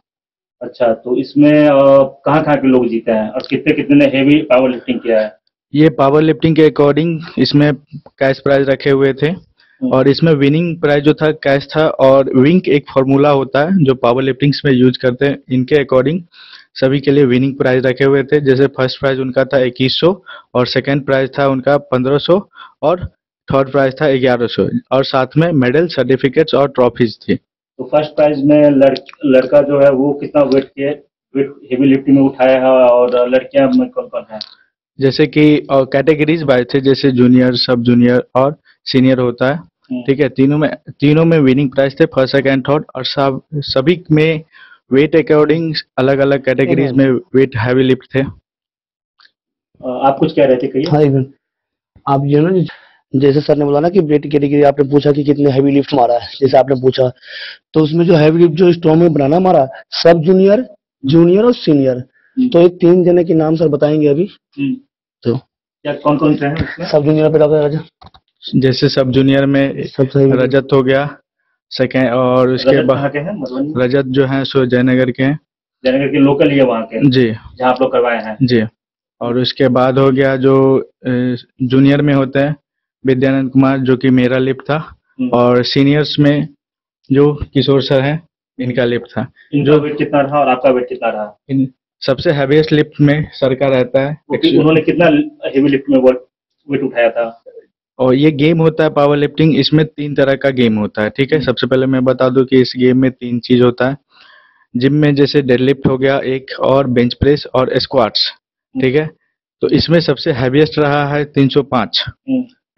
D: अच्छा, तो इसमें कहाँ कहाँ के लोग जीते हैं और कितने कितने ने हेवी पावर लिफ्टिंग किया है?
E: ये पावर लिफ्टिंग के अकॉर्डिंग इसमें कैश प्राइज रखे हुए थे और इसमें विनिंग प्राइज जो था कैश था, और विंग एक फॉर्मूला होता है जो पावर लिफ्टिंग्स में यूज करते हैं। इनके अकॉर्डिंग सभी के लिए विनिंग प्राइज रखे हुए थे। जैसे फर्स्ट प्राइज उनका था 2100 और सेकंड प्राइज था उनका 1500 और थर्ड प्राइज था 1100 और साथ में मेडल, सर्टिफिकेट्स और ट्रॉफीज थी।
D: तो फर्स्ट प्राइज में लड़का जो है वो कितना वेट हेवी लिफ्टिंग में उठाया है और लड़कियां में कौन कौन है?
E: जैसे कि कैटेगरीज वाइज थे, जैसे जूनियर, सब जूनियर और सीनियर होता है। ठीक है, तीनों में विनिंग प्राइज थे, फर्स्ट सेकंड थर्ड, और सभी में वेट अकॉर्डिंग अलग अलग कैटेगरीज में वेट हैवी लिफ्ट थे।
D: आप कुछ कह रहे थे? कहिए।
W: हाँ, आप जो ना जैसे सर ने बोला ना कि वेट कैटेगरी, आपने पूछा कि कितने हैवी लिफ्ट मारा है, जैसे आपने पूछा, तो उसमें जो हैवी लिफ्ट जो स्ट्रॉन्ग में बनाना मारा सब जूनियर, जूनियर और सीनियर, तो एक 3 जने के नाम सर बताएंगे अभी। तो
D: क्या कौन कौन से हैं?
W: सब जूनियर पे डॉक्टर रजत।
E: जैसे सब जूनियर में रजत हो गया सेकेंड, और उसके बाद रजत जो है सो जयनगर के हैं।
D: जयनगर के लोकल ही है वहाँ के
E: जी,
D: जहाँ आप लोग करवाए हैं
E: जी। और उसके बाद हो गया जो जूनियर में होते हैं विद्यानंद कुमार, जो कि मेरा लिफ्ट था, और सीनियर्स में जो किशोर सर हैं इनका लिफ्ट था।
D: जो वेट कितना रहा और आपका वेट कितना रहा?
E: सबसे हैवीएस्ट लिफ्ट में सर का रहता है।
D: उन्होंने कितना हेवी लिफ्ट में वेट उठाया था?
E: और ये गेम होता है पावर लिफ्टिंग, इसमें 3 तरह का गेम होता है। ठीक है, सबसे पहले मैं बता दूं कि इस गेम में 3 चीज होता है। जिम में जैसे डेडलिफ्ट हो गया एक, और बेंच प्रेस और स्क्वाट्स। ठीक है, तो इसमें सबसे हैवीएस्ट रहा है 305,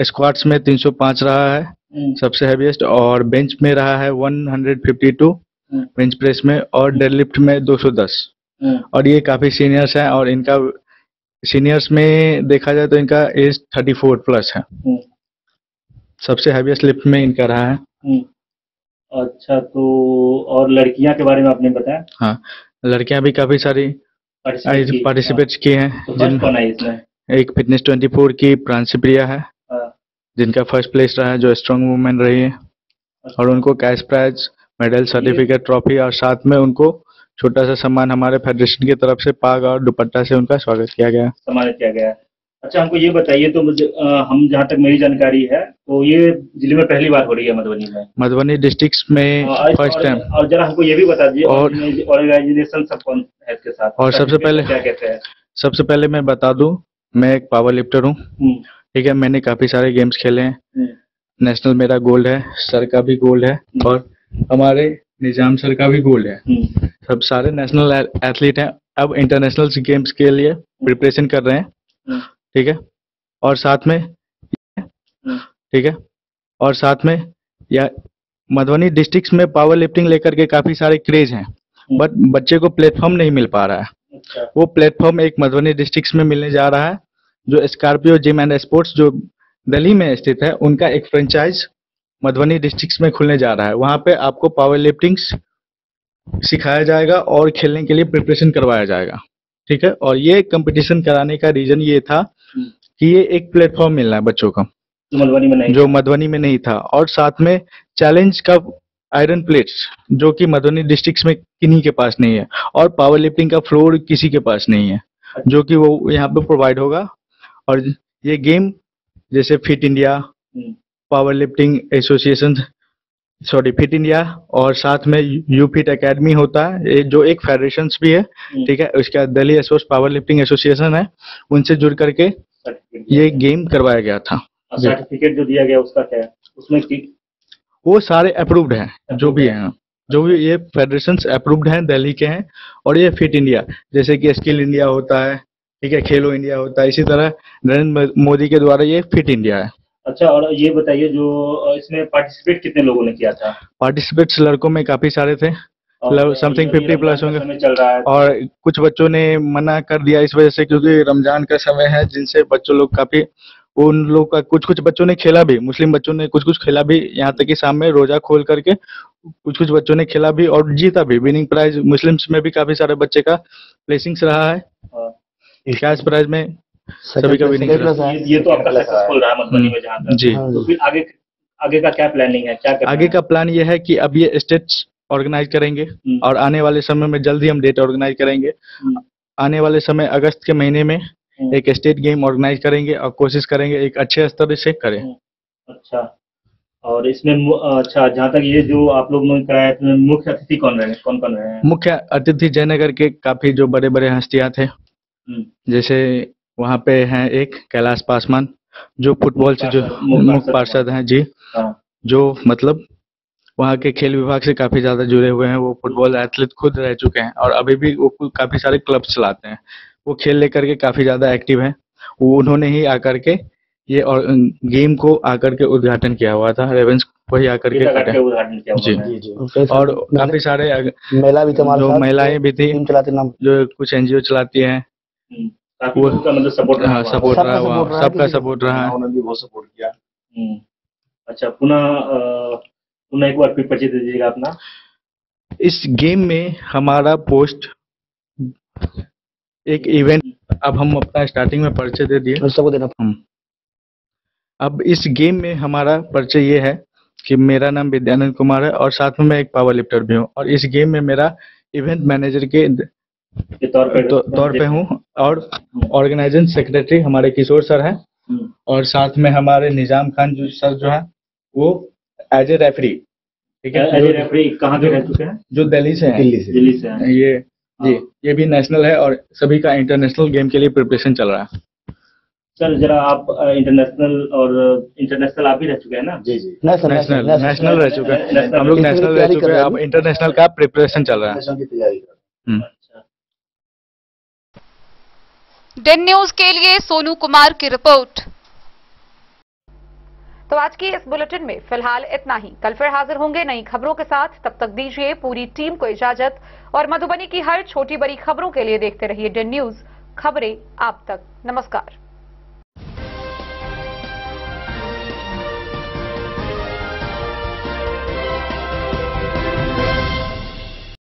E: स्क्वाट्स में 305 रहा है सबसे हैवीएस्ट, और बेंच में रहा है 152 बेंच प्रेस में, और डेडलिफ्ट में 210। और ये काफी सीनियर्स हैं, और इनका सीनियर्स में देखा जाए तो इनका एज 34 प्लस है। सबसे हैवीएस्ट लिफ्ट में इनका रहा है।
D: अच्छा, तो और लड़कियां के बारे में आपने बताया?
E: हाँ, लड़कियां भी काफी सारी पार्टिसिपेट की हैं।
D: तो फर्स्ट कौन है इसमें?
E: एक फिटनेस 24 की प्रांशी प्रिया है, जिनका फर्स्ट प्लेस रहा है, जो स्ट्रॉन्ग वुमेन रही है, और उनको cash prize, medal, certificate, trophy, और साथ में उनको छोटा सा सम्मान हमारे फेडरेशन की तरफ से पाग और दुपट्टा से उनका स्वागत किया गया,
D: सम्मानित किया गया। अच्छा, हमको ये बताइए, तो मुझे हम जहाँ तक मेरी जानकारी है तो ये जिले में पहली बार हो रही है मधुबनी में,
E: मधुबनी डिस्ट्रिक्ट में फर्स्ट टाइम।
D: और जरा हमको ये भी बता दीजिए ऑर्गेनाइजेशन सब कौन है इसके साथ,
E: और सबसे पहले
D: क्या कहते हैं?
E: सबसे पहले मैं बता दूं मैं एक पावर लिफ्टर हूँ, ठीक है। मैंने काफी सारे गेम्स खेले हैं। नेशनल मेरा गोल्ड है, सर का भी गोल्ड है और हमारे निजाम सर का भी गोल्ड है। सब सारे नेशनल एथलीट हैं। अब इंटरनेशनल गेम्स के लिए प्रिपरेशन कर रहे हैं, ठीक है। और साथ में, ठीक है, और साथ में या मधुबनी डिस्ट्रिक्ट में पावर लिफ्टिंग लेकर के काफी सारे क्रेज हैं, बट बच्चे को प्लेटफॉर्म नहीं मिल पा रहा है। वो प्लेटफॉर्म एक मधुबनी डिस्ट्रिक्ट में मिलने जा रहा है, जो स्कॉर्पियो जिम एंड स्पोर्ट्स जो दिल्ली में स्थित है, उनका एक फ्रेंचाइज मधुबनी डिस्ट्रिक्ट में खुलने जा रहा है। वहां पे आपको पावर लिफ्टिंग सिखाया जाएगा और खेलने के लिए प्रिपरेशन करवाया जाएगा, ठीक है। और ये कंपटीशन कराने का रीजन ये था कि ये एक प्लेटफॉर्म मिलना है बच्चों को जो मधुबनी में नहीं था। और साथ में चैलेंज का आयरन प्लेट्स जो कि मधुबनी डिस्ट्रिक्ट में किन्हीं के पास नहीं है, और पावर लिफ्टिंग का फ्लोर किसी के पास नहीं है, जो कि वो यहाँ पे प्रोवाइड होगा। और ये गेम जैसे fit India, power lifting association, fit India और साथ में यू फिट एकेडमी होता है, जो एक फेडरेशन भी है, ठीक है। उसके बाद Delhi sports power lifting association है, उनसे जुड़ करके ये गेम करवाया गया था।
D: सर्टिफिकेट जो दिया गया उसका क्या है? उसमें
E: वो सारे अप्रूव्ड हैं, जो भी हैं, जो भी ये फेडरेशंस अप्रूव्ड हैं, दिल्ली के हैं। और ये फिट इंडिया जैसे कि स्किल इंडिया होता है, ठीक है, खेलो इंडिया होता है, इसी तरह नरेंद्र मोदी के द्वारा ये फिट इंडिया है।
D: अच्छा, और ये बताइए जो इसमें पार्टिसिपेट कितने लोगों ने किया था?
E: पार्टिसिपेट्स लड़कों में काफी सारे थे, समथिंग 50 प्लस होंगे।
D: चल रहा है
E: और कुछ बच्चों ने मना कर दिया इस वजह से क्योंकि रमजान का समय है, जिनसे बच्चों लोग काफी, उन लोग का कुछ बच्चों ने खेला भी, मुस्लिम बच्चों ने कुछ खेला भी, यहाँ तक कि सामने रोजा खोल करके कुछ बच्चों ने खेला भी और जीता भी। विनिंग प्राइज मुस्लिम्स में भी काफी सारे बच्चे का प्लेसिंग्स रहा है, कैश प्राइज में सभी का विनिंग रहा।
D: ये तो आपका सक्सेसफुल रहा मधुबनी में जहाँ तक।
E: जी,
D: तो फिर आगे का क्या प्लानिंग है? क्या
E: आगे का प्लान ये है कि अब ये स्टेट्स ऑर्गेनाइज करेंगे और आने वाले समय में जल्दी हम डेट ऑर्गेनाइज करेंगे। आने वाले समय अगस्त के महीने में एक स्टेट गेम ऑर्गेनाइज करेंगे और कोशिश करेंगे एक अच्छे स्तर से करें।
D: अच्छा, और इसमें अच्छा, जहाँ तक ये जो आप लोग ने कराया, मुख्य अतिथि कौन रहे हैं?
E: मुख्य अतिथि जयनगर के काफी जो बड़े बड़े हस्तियां थे, जैसे वहाँ पे हैं एक कैलाश पासवान जो फुटबॉल से जो मुख्य पार्षद हैं जी, जो मतलब वहाँ के खेल विभाग से काफी ज्यादा जुड़े हुए हैं। वो फुटबॉल एथलीट खुद रह चुके हैं और अभी भी वो काफी सारे क्लब चलाते हैं। वो खेल लेकर के काफी ज्यादा एक्टिव है। वो उन्होंने ही आकर के ये और गेम को आकर के उद्घाटन किया हुआ था। रेवेंस वही आकर के
D: उद्घाटन किया
E: जी। और काफी सारे
W: महिला भी
E: जो महिलाएं भी थी, जो कुछ एनजीओ चलाती हैं, वो
D: मतलब सपोर्ट रहा,
E: सबका सपोर्ट रहा,
D: उन्होंने भी बहुत सपोर्ट किया। अच्छा, पुनः एक बार फिर परिचय दे दीजिएगा अपना।
E: इस गेम में हमारा पोस्ट एक इवेंट, अब हम अपना स्टार्टिंग में परिचय दे दिए
W: सबको देना।
E: अब इस गेम में हमारा परिचय ये है कि मेरा नाम विद्यानंद कुमार है और साथ में मैं एक पावर लिफ्टर भी हूँ, और इस गेम में मेरा इवेंट मैनेजर के तौर पे हूँ और ऑर्गेनाइजिंग सेक्रेटरी हमारे किशोर सर हैं, और साथ में हमारे निजाम खान जो सर जो है वो एज ए रेफरी, ठीक है।
D: एज ए रेफरी कहाँ के रह चुके हैं?
E: जो दिल्ली से हैं।
D: दिल्ली से हैं।
E: ये जी, ये भी नेशनल है और सभी का इंटरनेशनल गेम के लिए प्रिपरेशन चल रहा है।
D: सर जरा आप इंटरनेशनल आप भी रह चुके हैं ना?
W: जी जी,
E: नेशनल रह चुके हैं हम लोग, नेशनल रह चुके हैं, अब इंटरनेशनल का प्रिपरेशन चल रहा है।
P: डेन न्यूज के लिए सोनू कुमार की रिपोर्ट।
A: तो आज की इस बुलेटिन में फिलहाल इतना ही। कल फिर हाजिर होंगे नई खबरों के साथ। तब तक दीजिए पूरी टीम को इजाजत और मधुबनी की हर छोटी बड़ी खबरों के लिए देखते रहिए डेन न्यूज, खबरें आप तक। नमस्कार।